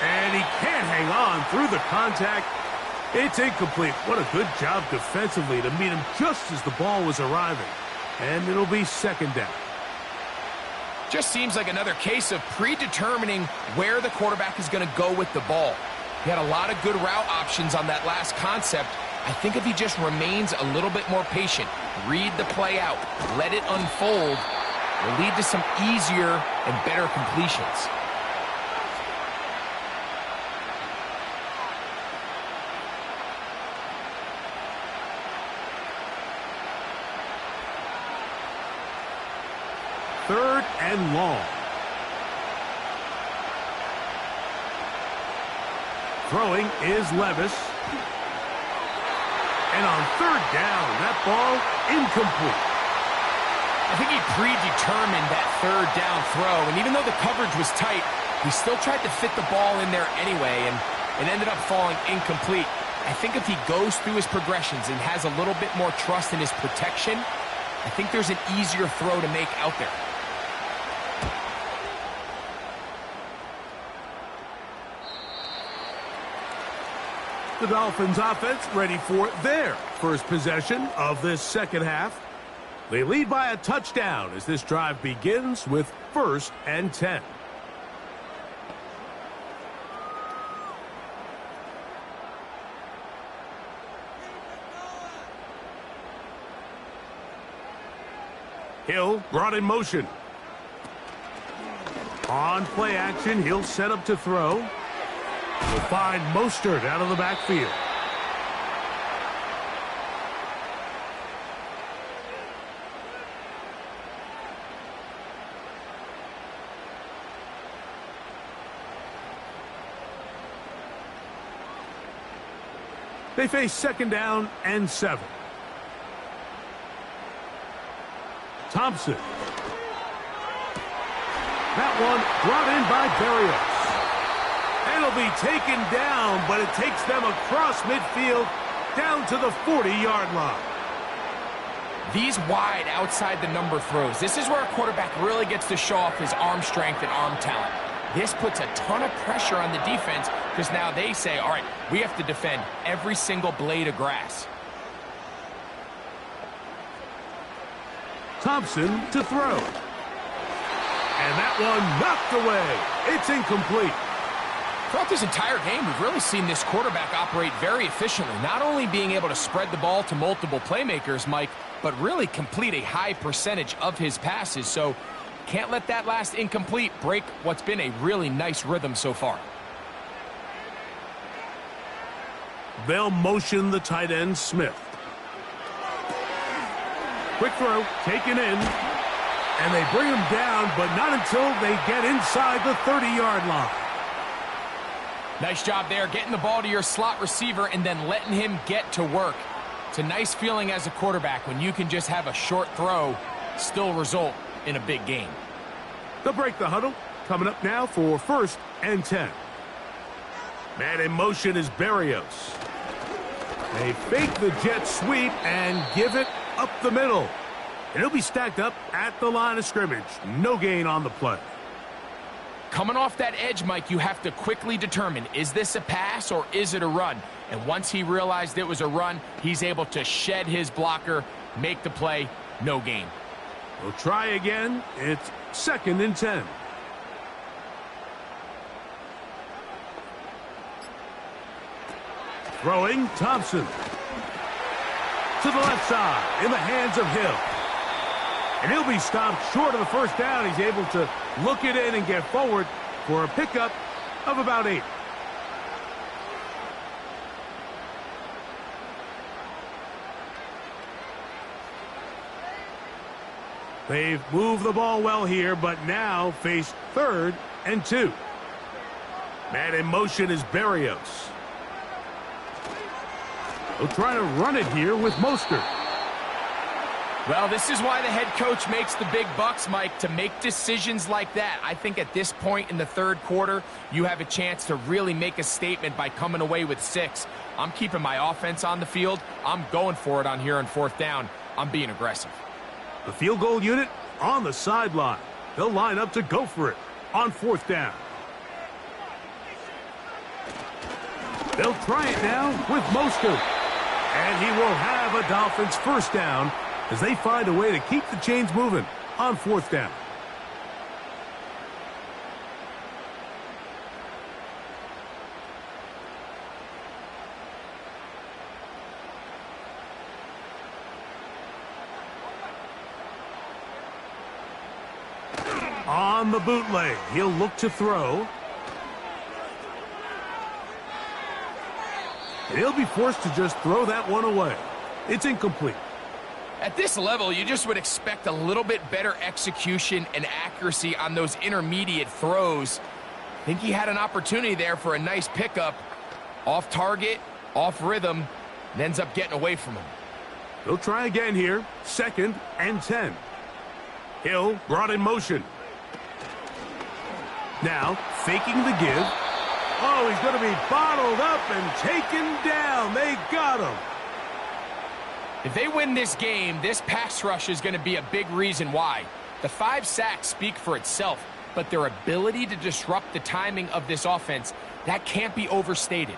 And he can't hang on through the contact. It's incomplete. What a good job defensively to meet him just as the ball was arriving. And it'll be second down.
Just seems like another case of predetermining where the quarterback is going to go with the ball. He had a lot of good route options on that last concept. I think if he just remains a little bit more patient, read the play out, let it unfold, will lead to some easier and better completions.
Third and long. Throwing is Levis. And on third down, that ball incomplete.
I think he predetermined that third down throw, and even though the coverage was tight, he still tried to fit the ball in there anyway, and it ended up falling incomplete. I think if he goes through his progressions and has a little bit more trust in his protection, I think there's an easier throw to make out there.
The Dolphins offense ready for their first possession of this second half. They lead by a touchdown as this drive begins with 1st and 10. Hill brought in motion. On play action, he'll set up to throw. Will find Mostert out of the backfield. They face second down and 7. Thompson. That one brought in by Barrios. It'll be taken down, but it takes them across midfield down to the 40-yard line.
These wide outside the number throws, this is where a quarterback really gets to show off his arm strength and arm talent. This puts a ton of pressure on the defense because now they say, all right, we have to defend every single blade of grass.
Thompson to throw. And that one knocked away. It's incomplete.
Throughout this entire game, we've really seen this quarterback operate very efficiently, not only being able to spread the ball to multiple playmakers, Mike, but really complete a high percentage of his passes. So can't let that last incomplete break what's been a really nice rhythm so far.
They'll motion the tight end, Smith. Quick throw, taken in. And they bring him down, but not until they get inside the 30-yard line.
Nice job there, getting the ball to your slot receiver and then letting him get to work. It's a nice feeling as a quarterback when you can just have a short throw, still result in a big game.
They'll break the huddle. Coming up now for 1st and 10. Man in motion is Barrios. They fake the jet sweep and give it up the middle. And he'll be stacked up at the line of scrimmage. No gain on the play.
Coming off that edge, Mike, you have to quickly determine, is this a pass or is it a run? And once he realized it was a run, he's able to shed his blocker, make the play, no gain.
We'll try again. It's 2nd and 10. Throwing, Thompson. To the left side, in the hands of Hill. And he'll be stopped short of the first down. He's able to look it in and get forward for a pickup of about 8. They've moved the ball well here, but now face 3rd and 2. Man in motion is Barrios. He'll try to run it here with Mostert.
Well, this is why the head coach makes the big bucks, Mike, to make decisions like that. I think at this point in the third quarter, you have a chance to really make a statement by coming away with 6. I'm keeping my offense on the field. I'm going for it on here on 4th down. I'm being aggressive.
The field goal unit on the sideline. They'll line up to go for it on 4th down. They'll try it now with Mostert. And he will have a Dolphins 1st down as they find a way to keep the chains moving on 4th down. On the bootleg, he'll look to throw. And he'll be forced to just throw that one away. It's incomplete.
At this level, you just would expect a little bit better execution and accuracy on those intermediate throws. I think he had an opportunity there for a nice pickup. Off target, off rhythm, and ends up getting away from him.
He'll try again here. 2nd and 10. Hill brought in motion. Now, faking the give. Oh, he's going to be bottled up and taken down. They got him.
If they win this game, this pass rush is going to be a big reason why. The 5 sacks speak for itself, but their ability to disrupt the timing of this offense, that can't be overstated.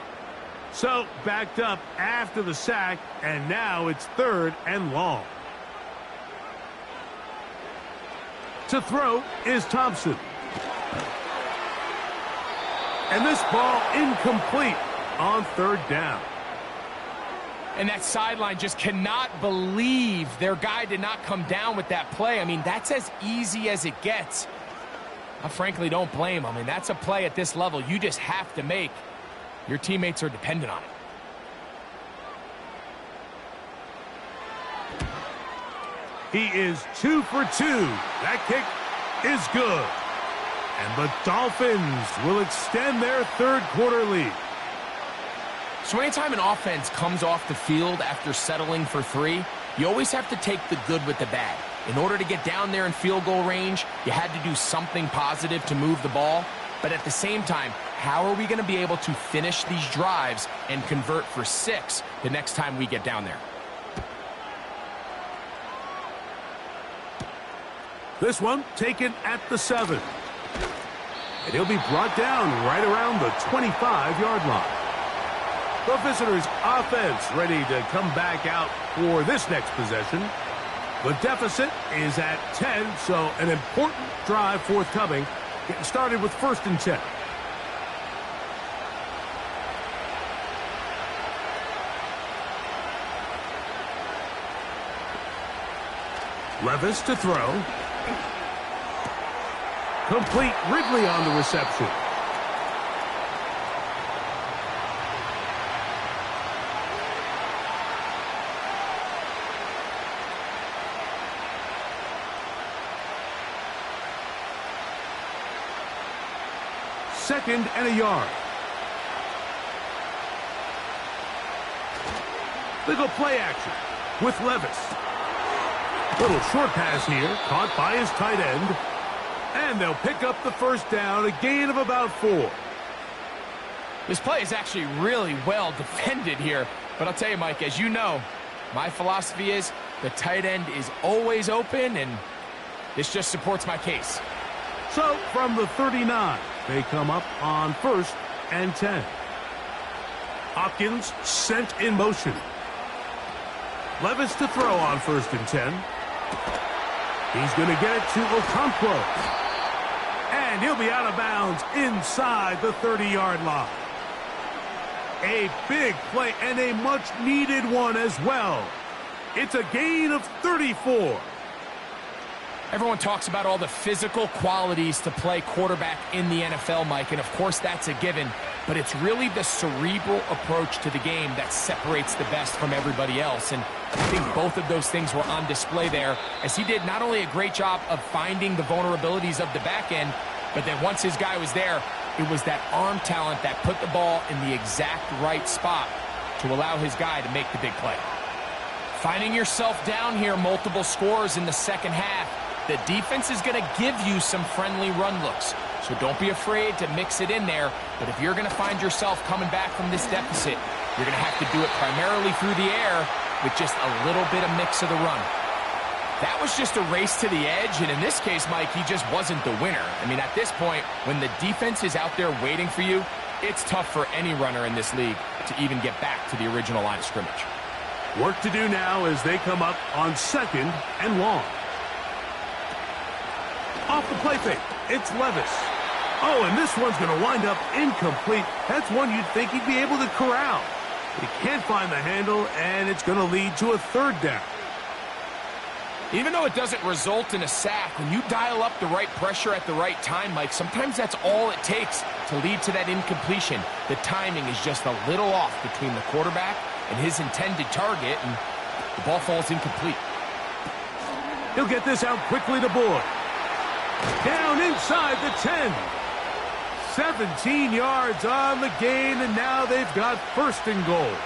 So, backed up after the sack, and now it's 3rd and long. To throw is Thompson. And this ball incomplete on 3rd down.
And that sideline just cannot believe their guy did not come down with that play. I mean, that's as easy as it gets. I frankly don't blame him. I mean, that's a play at this level you just have to make. Your teammates are dependent on it.
He is 2 for 2. That kick is good. And the Dolphins will extend their 3rd quarter lead.
So anytime an offense comes off the field after settling for 3, you always have to take the good with the bad. In order to get down there in field goal range, you had to do something positive to move the ball. But at the same time, how are we going to be able to finish these drives and convert for 6 the next time we get down there?
This one taken at the 7. And he'll be brought down right around the 25-yard line. The visitors' offense ready to come back out for this next possession. The deficit is at 10, so an important drive forthcoming. Getting started with 1st and 10. Levis to throw. Complete. Ridley on the reception. Second and a yard. They go play action with Levis. Little short pass here, caught by his tight end. And they'll pick up the 1st down, a gain of about 4.
This play is actually really well defended here. But I'll tell you, Mike, as you know, my philosophy is the tight end is always open, and this just supports my case.
So, from the 39, they come up on 1st and 10. Hopkins sent in motion. Levis to throw on 1st and 10. He's going to get it to Okonkwo. And he'll be out of bounds inside the 30-yard line. A big play and a much-needed one as well. It's a gain of 34.
Everyone talks about all the physical qualities to play quarterback in the NFL, Mike, and of course that's a given, but it's really the cerebral approach to the game that separates the best from everybody else, and I think both of those things were on display there, as he did not only a great job of finding the vulnerabilities of the back end, but then once his guy was there, It was that arm talent that put the ball in the exact right spot to allow his guy to make the big play. Finding yourself down here multiple scores in the second half, the defense is going to give you some friendly run looks. So don't be afraid to mix it in there. But if you're going to find yourself coming back from this deficit, you're going to have to do it primarily through the air with just a little bit of mix of the run. That was just a race to the edge, and in this case, Mike, he just wasn't the winner. I mean, at this point, when the defense is out there waiting for you, it's tough for any runner in this league to even get back to the original line of scrimmage.
Work to do now as they come up on 2nd and long. Off the play fake, it's Levis. Oh, and this one's going to wind up incomplete. That's one you'd think he'd be able to corral. He can't find the handle, and it's going to lead to a 3rd down.
Even though it doesn't result in a sack, when you dial up the right pressure at the right time, Mike, sometimes that's all it takes to lead to that incompletion. The timing is just a little off between the quarterback and his intended target, and the ball falls incomplete.
He'll get this out quickly to Boyd. Down inside the 10. 17 yards on the gain, and now they've got 1st and goal.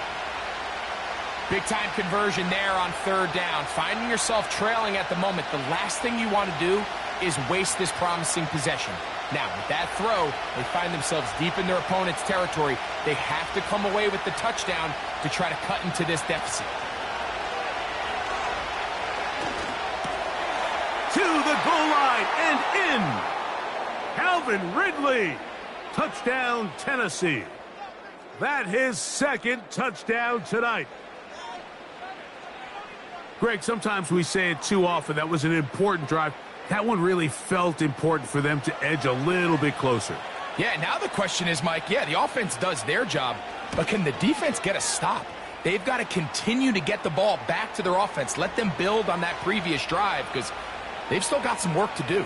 Big-time conversion there on 3rd down. Finding yourself trailing at the moment, the last thing you want to do is waste this promising possession. Now, with that throw, they find themselves deep in their opponent's territory. They have to come away with the touchdown to try to cut into this deficit.
To the goal line and in. Calvin Ridley. Touchdown, Tennessee. That his 2nd touchdown tonight. Greg, sometimes we say it too often. That was an important drive. That one really felt important for them to edge a little bit closer.
Yeah, now the question is, Mike, yeah, the offense does their job, but can the defense get a stop? They've got to continue to get the ball back to their offense. Let them build on that previous drive because they've still got some work to do.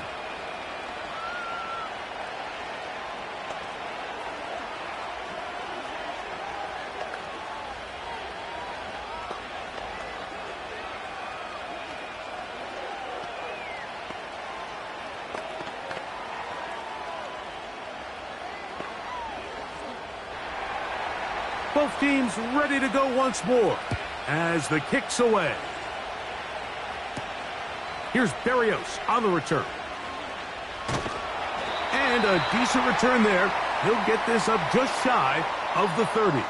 Both teams ready to go once more as the kick's away. Here's Berrios on the return. And a decent return there. He'll get this up just shy of the 30.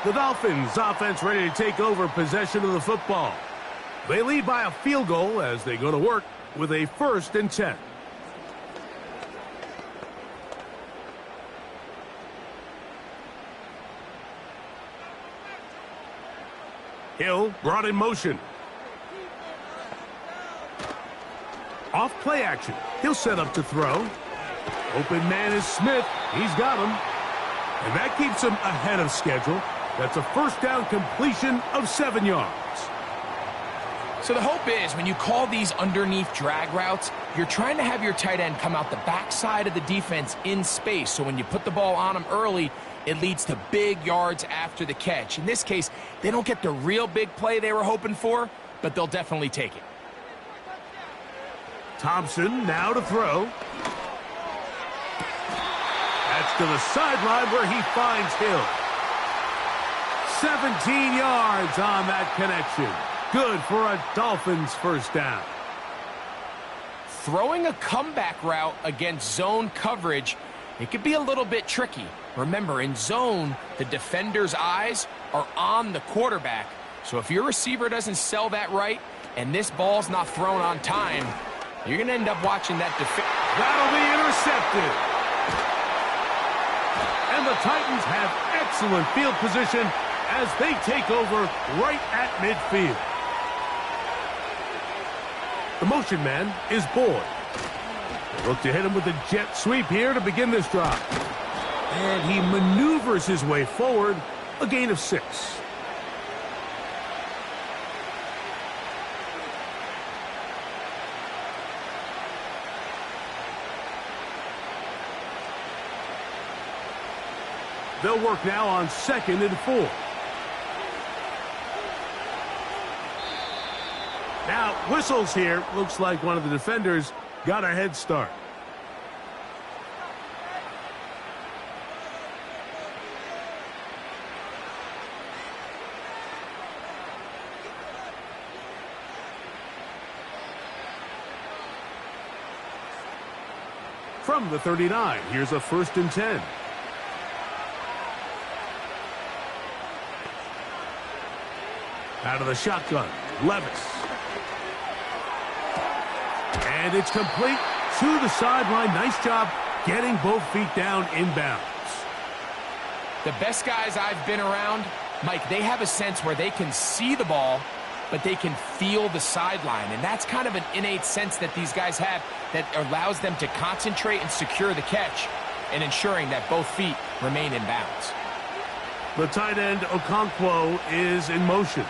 The Dolphins offense ready to take over possession of the football. They lead by a field goal as they go to work with a 1st and 10. Hill brought in motion. Off play action. He'll set up to throw. Open man is Smith. He's got him. And that keeps him ahead of schedule. That's a 1st down completion of 7 yards.
So the hope is when you call these underneath drag routes, you're trying to have your tight end come out the backside of the defense in space. So when you put the ball on him early, it leads to big yards after the catch. In this case, they don't get the real big play they were hoping for, but they'll definitely take it.
Thompson now to throw. That's to the sideline where he finds Hill. 17 yards on that connection. Good for a Dolphins 1st down.
Throwing a comeback route against zone coverage, it could be a little bit tricky. Remember, in zone, the defender's eyes are on the quarterback. So if your receiver doesn't sell that right and this ball's not thrown on time, you're going to end up watching that
That'll be intercepted. And the Titans have excellent field position as they take over right at midfield. The motion man is Boyd. They look to hit him with a jet sweep here to begin this drive. And he maneuvers his way forward, a gain of 6. They'll work now on 2nd and 4. Now, whistles here. Looks like one of the defenders got a head start. from the 39. Here's a 1st and 10. Out of the shotgun, Levis. And it's complete to the sideline. Nice job getting both feet down inbounds.
The best guys I've been around, Mike, they have a sense where they can see the ball, but they can feel the sideline. And that's kind of an innate sense that these guys have that allows them to concentrate and secure the catch and ensuring that both feet remain in bounds.
The tight end, Okonkwo, is in motion.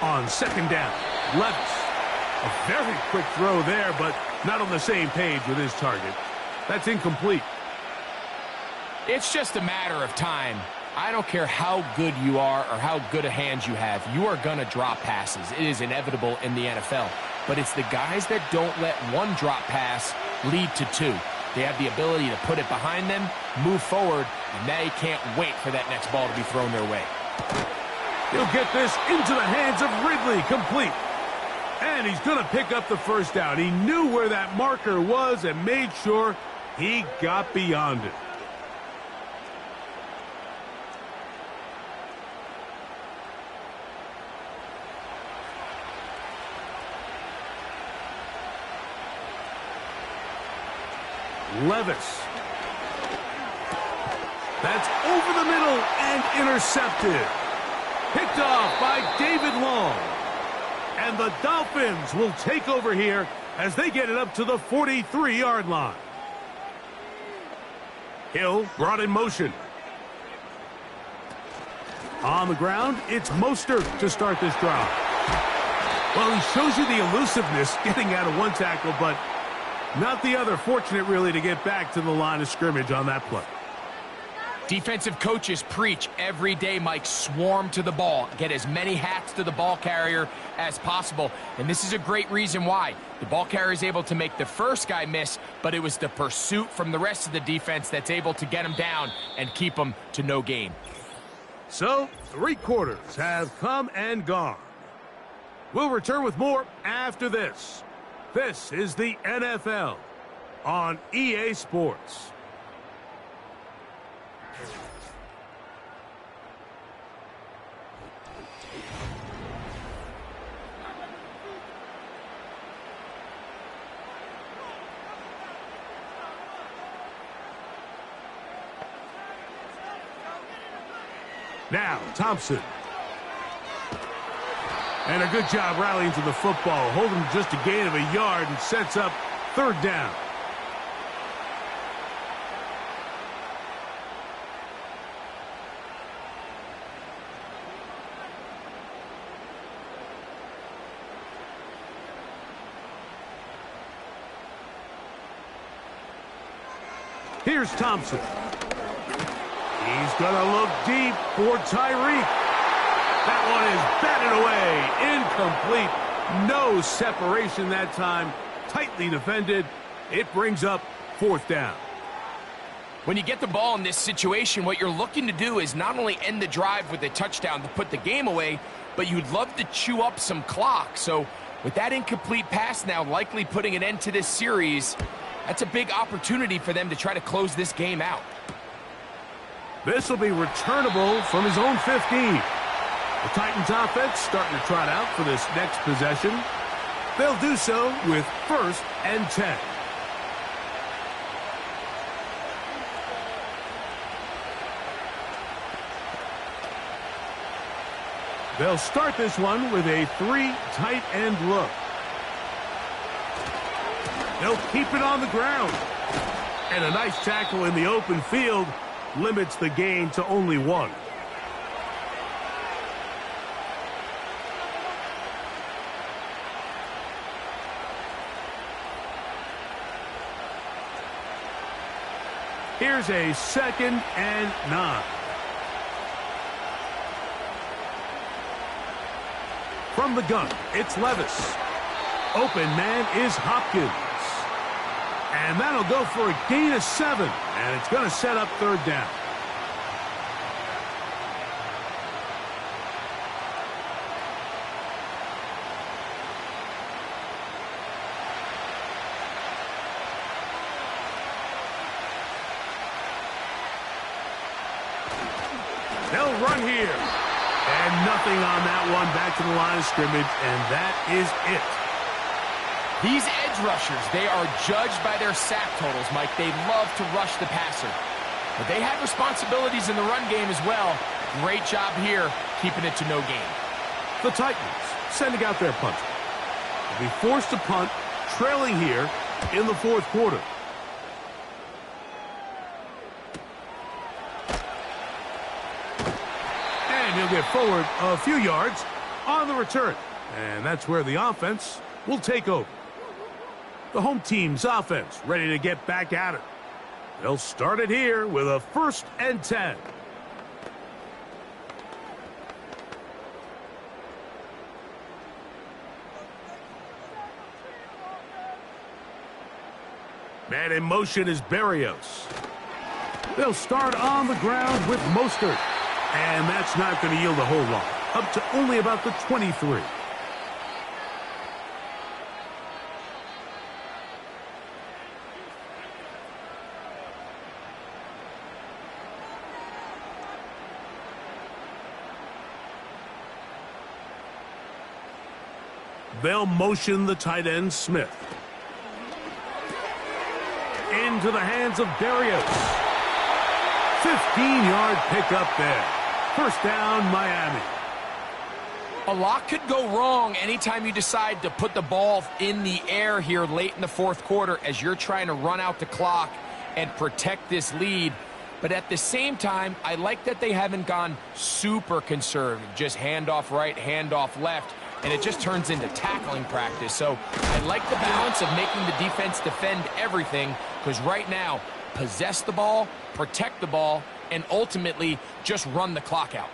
On 2nd down, Levis. A very quick throw there, but not on the same page with his target. That's incomplete.
It's just a matter of time. I don't care how good you are or how good a hand you have. You are going to drop passes. It is inevitable in the NFL. But it's the guys that don't let one drop pass lead to 2. They have the ability to put it behind them, move forward, and they can't wait for that next ball to be thrown their way.
He'll get this into the hands of Ridley, complete. And he's going to pick up the 1st down. He knew where that marker was and made sure he got beyond it. Levis. That's over the middle and intercepted. Picked off by David Long. And the Dolphins will take over here as they get it up to the 43-yard line. Hill brought in motion. On the ground, it's Mostert to start this drive. Well, he shows you the elusiveness getting out of one tackle, but not the other. Fortunate, really, to get back to the line of scrimmage on that play.
Defensive coaches preach every day, Mike, swarm to the ball. Get as many hats to the ball carrier as possible. And this is a great reason why. The ball carrier is able to make the first guy miss, but it was the pursuit from the rest of the defense that's able to get him down and keep him to no gain.
So, 3 quarters have come and gone. We'll return with more after this. This is the NFL on EA Sports. Now, Thompson. And a good job rallying to the football, holding just a gain of a yard and sets up 3rd down. Here's Thompson. He's going to look deep for Tyreek. That one is batted away. Incomplete. No separation that time. Tightly defended. It brings up 4th down.
When you get the ball in this situation, what you're looking to do is not only end the drive with a touchdown to put the game away, but you'd love to chew up some clock. So with that incomplete pass now likely putting an end to this series, that's a big opportunity for them to try to close this game out.
This will be returnable from his own 15. The Titans offense starting to trot out for this next possession. They'll do so with 1st and 10. They'll start this one with a 3 tight end look. They'll keep it on the ground. And a nice tackle in the open field limits the gain to only 1. Here's a 2nd and 9. From the gun, it's Levis. Open man is Hopkins. And that'll go for a gain of 7. And it's going to set up 3rd down. They'll run here. And nothing on that one. Back to the line of scrimmage, and that is it.
These edge rushers, they are judged by their sack totals, Mike. They love to rush the passer. But they have responsibilities in the run game as well. Great job here, keeping it to no gain.
The Titans sending out their punter. They'll be forced to punt, trailing here in the fourth quarter. And he'll get forward a few yards on the return. And that's where the offense will take over. The home team's offense ready to get back at it. They'll start it here with a 1st and 10. Man in motion is Berrios. They'll start on the ground with Mostert. And that's not going to yield a whole lot. Up to only about the 23. They'll motion the tight end, Smith. Into the hands of Berrios. 15-yard pickup there. 1st down, Miami.
A lot could go wrong anytime you decide to put the ball in the air here late in the fourth quarter as you're trying to run out the clock and protect this lead. But at the same time, I like that they haven't gone super conservative. Just handoff right, handoff left. And it just turns into tackling practice. So I like the balance of making the defense defend everything, because right now, possess the ball, protect the ball, and ultimately just run the clock out.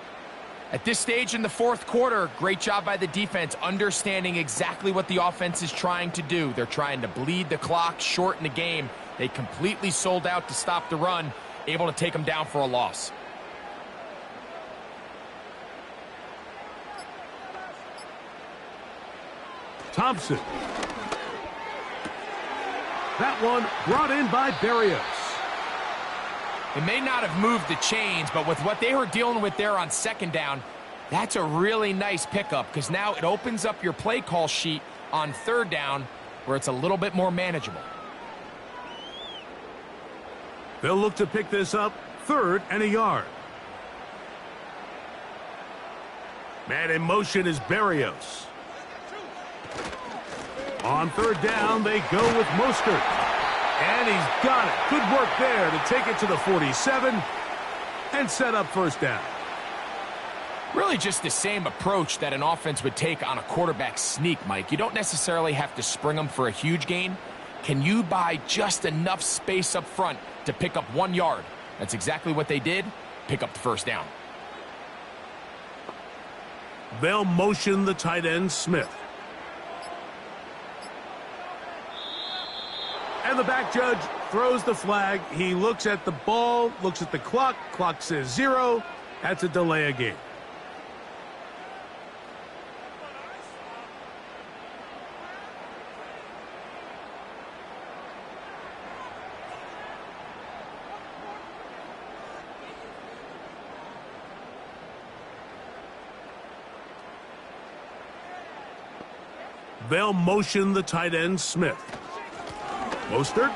At this stage in the fourth quarter, great job by the defense, understanding exactly what the offense is trying to do. They're trying to bleed the clock, shorten the game. They completely sold out to stop the run, able to take them down for a loss.
Thompson. That one brought in by Berrios.
It may not have moved the chains, but with what they were dealing with there on 2nd down, that's a really nice pickup, because now it opens up your play call sheet on 3rd down where it's a little bit more manageable.
They'll look to pick this up 3rd and a yard. Man in motion is Berrios. On 3rd down, they go with Mostert. And he's got it. Good work there to take it to the 47 and set up 1st down.
Really just the same approach that an offense would take on a quarterback sneak, Mike. You don't necessarily have to spring them for a huge gain. Can you buy just enough space up front to pick up 1 yard? That's exactly what they did. Pick up the 1st down.
They'll motion the tight end, Smith. And the back judge throws the flag. He looks at the ball, looks at the clock. Clock says 0. That's a delay of game. They'll motion the tight end, Smith. Mostert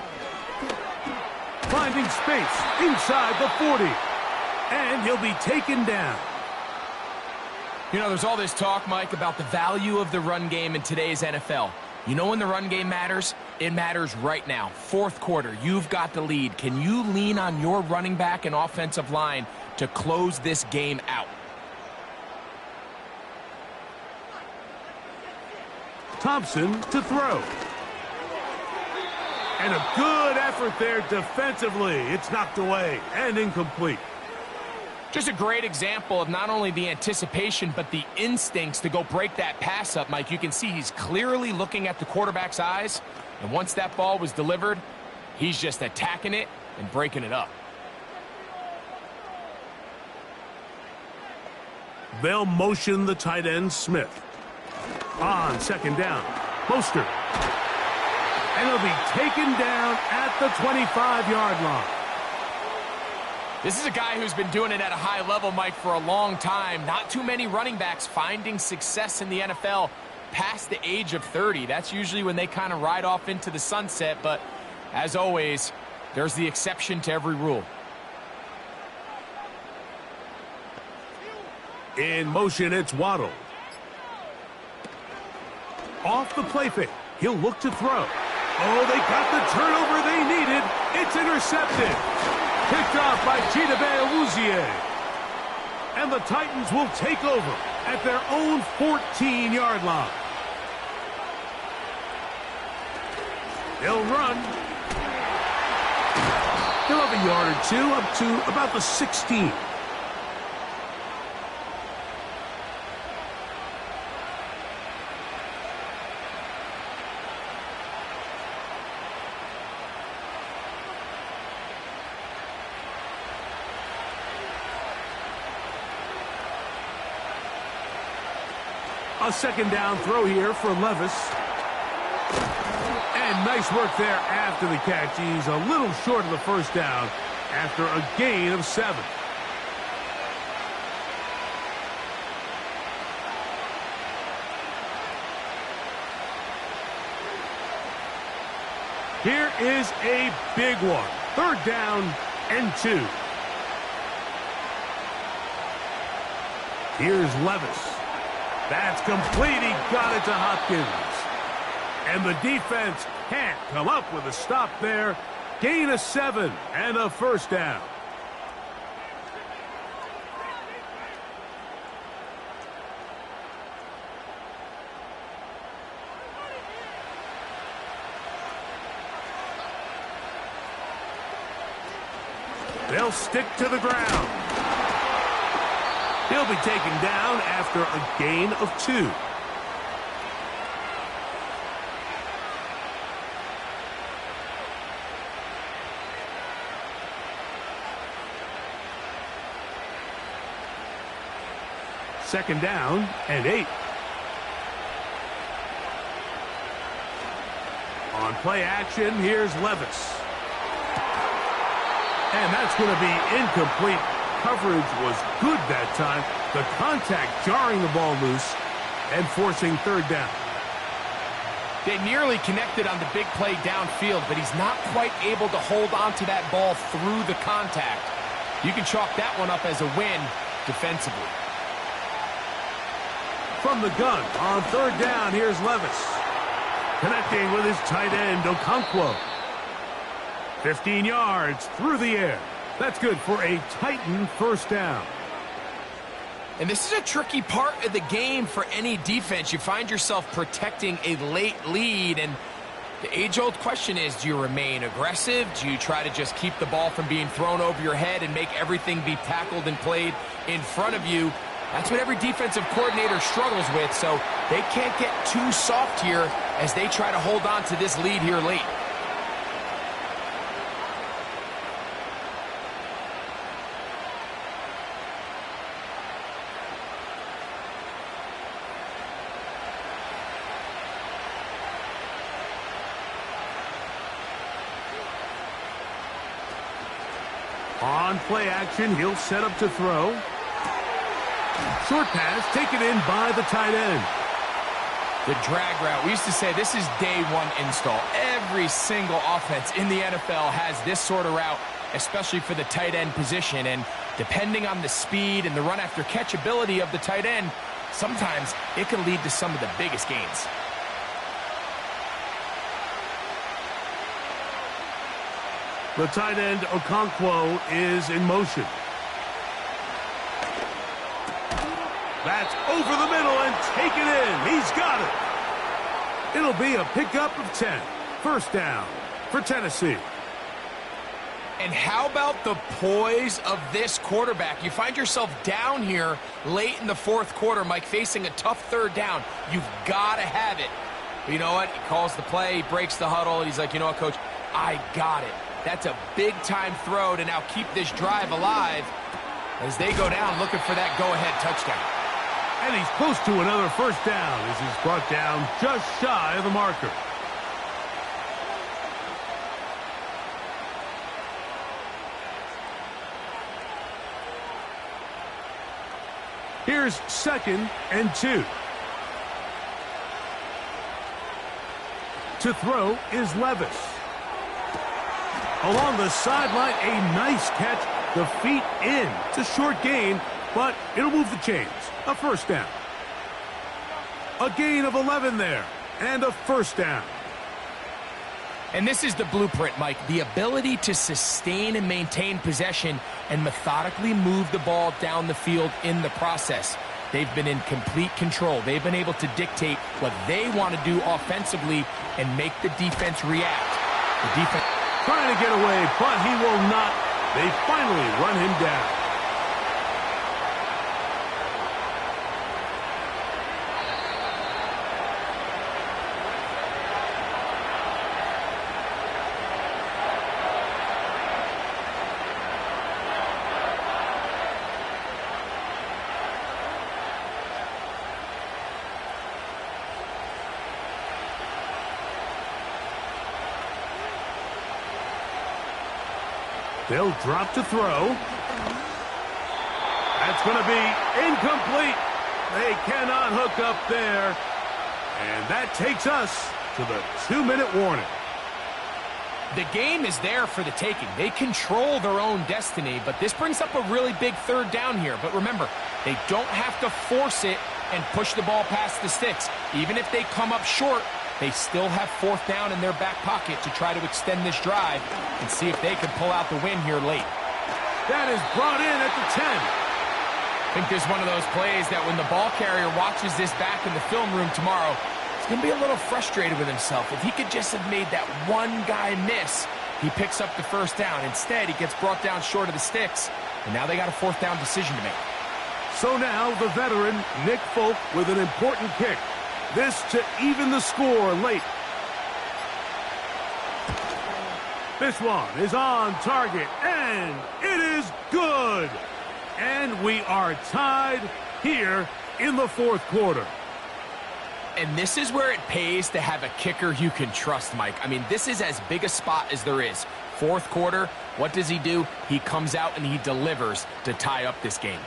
finding space inside the 40. And he'll be taken down.
You know, there's all this talk, Mike, about the value of the run game in today's NFL. You know when the run game matters? It matters right now. 4th quarter, you've got the lead. Can you lean on your running back and offensive line to close this game out?
Thompson to throw. And a good effort there defensively. It's knocked away and incomplete.
Just a great example of not only the anticipation, but the instincts to go break that pass up, Mike. You can see he's clearly looking at the quarterback's eyes. And once that ball was delivered, he's just attacking it and breaking it up.
They'll motion the tight end, Smith. On 2nd down, Mostert. And he'll be taken down at the 25-yard line.
This is a guy who's been doing it at a high level, Mike, for a long time. Not too many running backs finding success in the NFL past the age of 30. That's usually when they kind of ride off into the sunset, but as always, there's the exception to every rule.
In motion, it's Waddle. Off the play fake. He'll look to throw. Oh, they got the turnover they needed. It's intercepted. Picked off by Chidobe Awuzie. And the Titans will take over at their own 14-yard line. They'll run. They'll have a yard or two up to about the 16. A second down throw here for Levis. And nice work there after the catch. He's a little short of the first down after a gain of 7. Here is a big one. 3rd down and 2. Here's Levis. That's complete. He got it to Hopkins. And the defense can't come up with a stop there. Gain of 7 and a first down. They'll stick to the ground. He'll be taken down after a gain of 2. Second down and 8. On play action, here's Levis. And that's going to be incomplete. Coverage was good that time. The contact jarring the ball loose and forcing 3rd down.
They nearly connected on the big play downfield, but he's not quite able to hold on to that ball through the contact. You can chalk that one up as a win defensively.
From the gun on 3rd down, here's Levis. Connecting with his tight end, Okonkwo. 15 yards through the air. That's good for a Titan first down.
And this is a tricky part of the game for any defense. You find yourself protecting a late lead, and the age-old question is, do you remain aggressive? Do you try to just keep the ball from being thrown over your head and make everything be tackled and played in front of you? That's what every defensive coordinator struggles with, so they can't get too soft here as they try to hold on to this lead here late.
On play action, he'll set up to throw. Short pass taken in by the tight end.
The drag route. We used to say this is day one install. Every single offense in the NFL has this sort of route, especially for the tight end position. And depending on the speed and the run after catch ability of the tight end, sometimes it can lead to some of the biggest gains.
The tight end, Okonkwo, is in motion. That's over the middle and taken in. He's got it. It'll be a pickup of 10. First down for Tennessee.
And how about the poise of this quarterback? You find yourself down here late in the 4th quarter, Mike, facing a tough 3rd down. You've got to have it. But you know what? He calls the play, he breaks the huddle, and he's like, you know what, Coach? I got it. That's a big-time throw to now keep this drive alive as they go down looking for that go-ahead touchdown.
And he's close to another first down as he's brought down just shy of the marker. Here's 2nd and 2. To throw is Levis. Along the sideline, a nice catch. The feet in. It's a short gain, but it'll move the chains. A first down. A gain of 11 there, and a first down.
And this is the blueprint, Mike. The ability to sustain and maintain possession and methodically move the ball down the field in the process. They've been in complete control. They've been able to dictate what they want to do offensively and make the defense react. The defense
trying to get away, but he will not. They finally run him down. They'll drop to throw. That's going to be incomplete. They cannot hook up there. And that takes us to the 2-minute warning.
The game is there for the taking. They control their own destiny, but this brings up a really big third down here. But remember, they don't have to force it and push the ball past the sticks. Even if they come up short, they still have 4th down in their back pocket to try to extend this drive and see if they can pull out the win here late.
That is brought in at the 10.
I think there's one of those plays that when the ball carrier watches this back in the film room tomorrow, he's going to be a little frustrated with himself. If he could just have made that one guy miss, he picks up the first down. Instead, he gets brought down short of the sticks, and now they got a 4th down decision to make.
So now the veteran, Nick Folk, with an important kick. This to even the score late. This one is on target, and it is good. And we are tied here in the 4th quarter.
And this is where it pays to have a kicker you can trust, Mike. I mean, this is as big a spot as there is. 4th quarter, what does he do? He comes out and he delivers to tie up this game.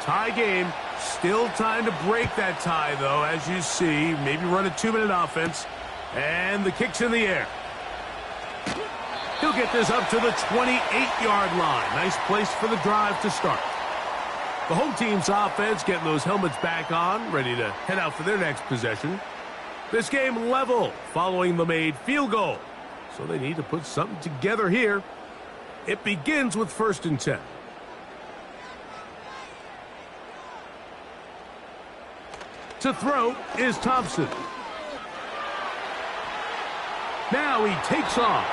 Tie game. Still time to break that tie, though, as you see. Maybe run a 2-minute offense. And the kick's in the air. He'll get this up to the 28-yard line. Nice place for the drive to start. The home team's offense getting those helmets back on, ready to head out for their next possession. This game level following the made field goal. So they need to put something together here. It begins with 1st and 10. To throw is Thompson. Now he takes off.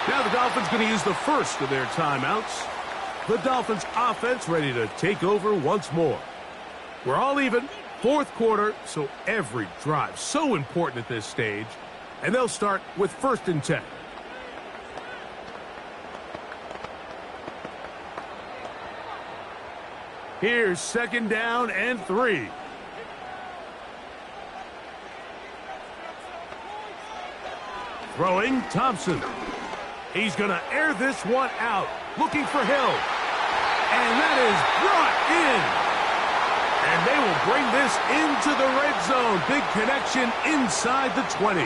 Now the Dolphins going to use the first of their timeouts. The Dolphins offense ready to take over once more. We're all even. 4th quarter, so every drive so important at this stage. And they'll start with 1st and 10. Here's 2nd down and 3. Throwing, Thompson. He's going to air this one out. Looking for Hill. And that is brought in. And they will bring this into the red zone. Big connection inside the 20.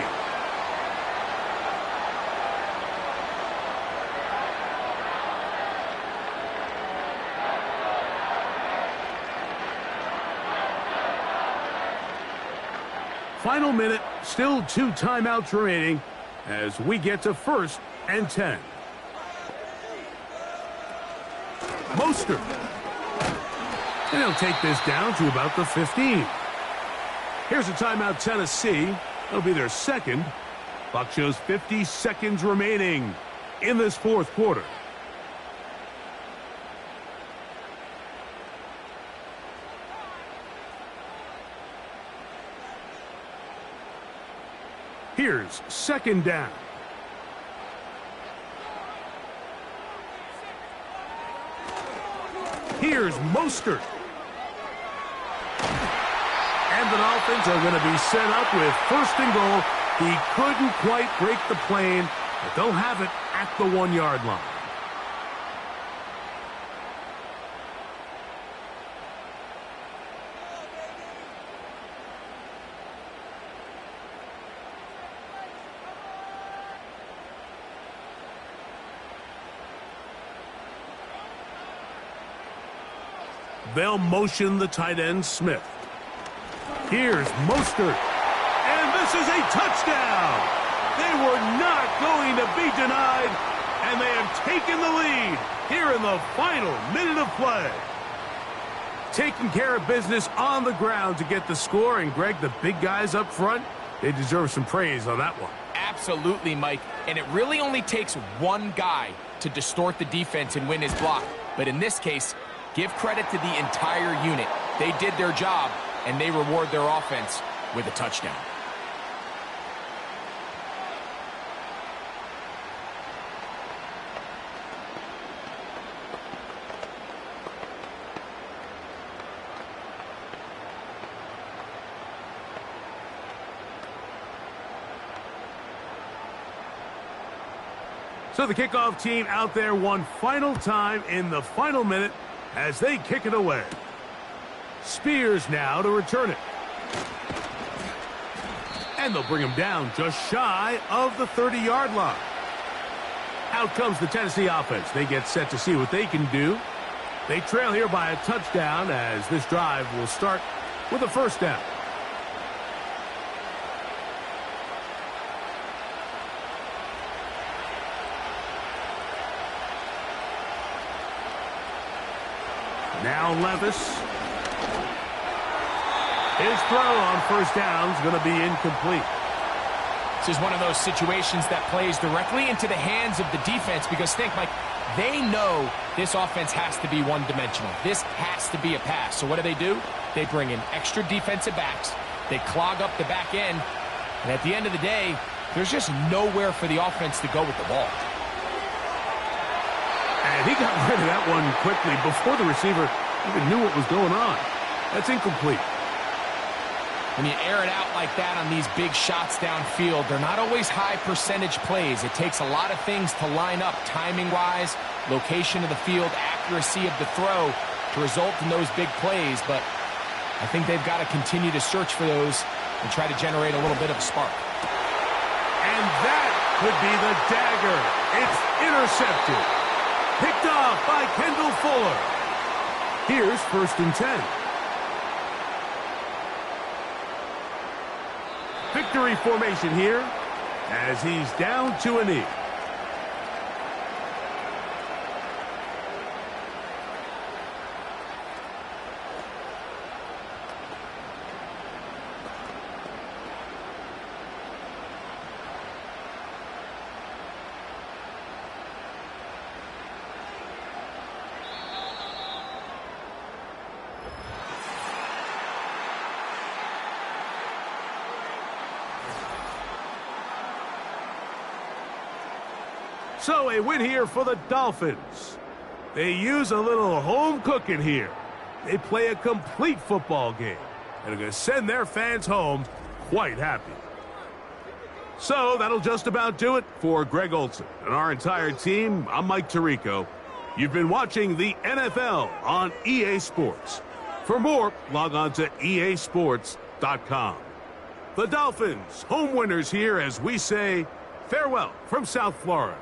Final minute, still 2 timeouts remaining as we get to 1st and 10. Mostert. And he'll take this down to about the 15. Here's a timeout, Tennessee. It'll be their 2nd. Clock shows 50 seconds remaining in this 4th quarter. Here's 2nd down. Here's Mostert. And the Dolphins are going to be set up with 1st and goal. He couldn't quite break the plane, but they'll have it at the 1-yard line. They'll motion the tight end, Smith. Here's Mostert. And this is a touchdown. They were not going to be denied, and they have taken the lead here in the final minute of play. Taking care of business on the ground to get the score, and Greg, the big guys up front, they deserve some praise on that one.
Absolutely, Mike, and it really only takes one guy to distort the defense and win his block. But in this case, give credit to the entire unit. They did their job, and they reward their offense with a touchdown.
So the kickoff team out there one final time in the final minute as they kick it away. Spears now to return it. And they'll bring him down just shy of the 30-yard line. Out comes the Tennessee offense. They get set to see what they can do. They trail here by a touchdown as this drive will start with a first down. Now Levis. His throw on first down is going to be incomplete.
This is one of those situations that plays directly into the hands of the defense because think, Mike, they know this offense has to be one-dimensional. This has to be a pass. So what do? They bring in extra defensive backs. They clog up the back end. And at the end of the day, there's just nowhere for the offense to go with the ball.
And he got rid of that one quickly before the receiver even knew what was going on. That's incomplete.
When you air it out like that on these big shots downfield, they're not always high percentage plays. It takes a lot of things to line up timing-wise, location of the field, accuracy of the throw to result in those big plays. But I think they've got to continue to search for those and try to generate a little bit of a spark.
And that could be the dagger. It's intercepted. Picked off by Kendall Fuller. Here's 1st and 10. Victory formation here as he's down to a knee. So a win here for the Dolphins. They use a little home cooking here. They play a complete football game and are going to send their fans home quite happy. So that'll just about do it for Greg Olsen and our entire team. I'm Mike Tirico. You've been watching the NFL on EA Sports. For more, log on to easports.com. The Dolphins, home winners here as we say farewell from South Florida.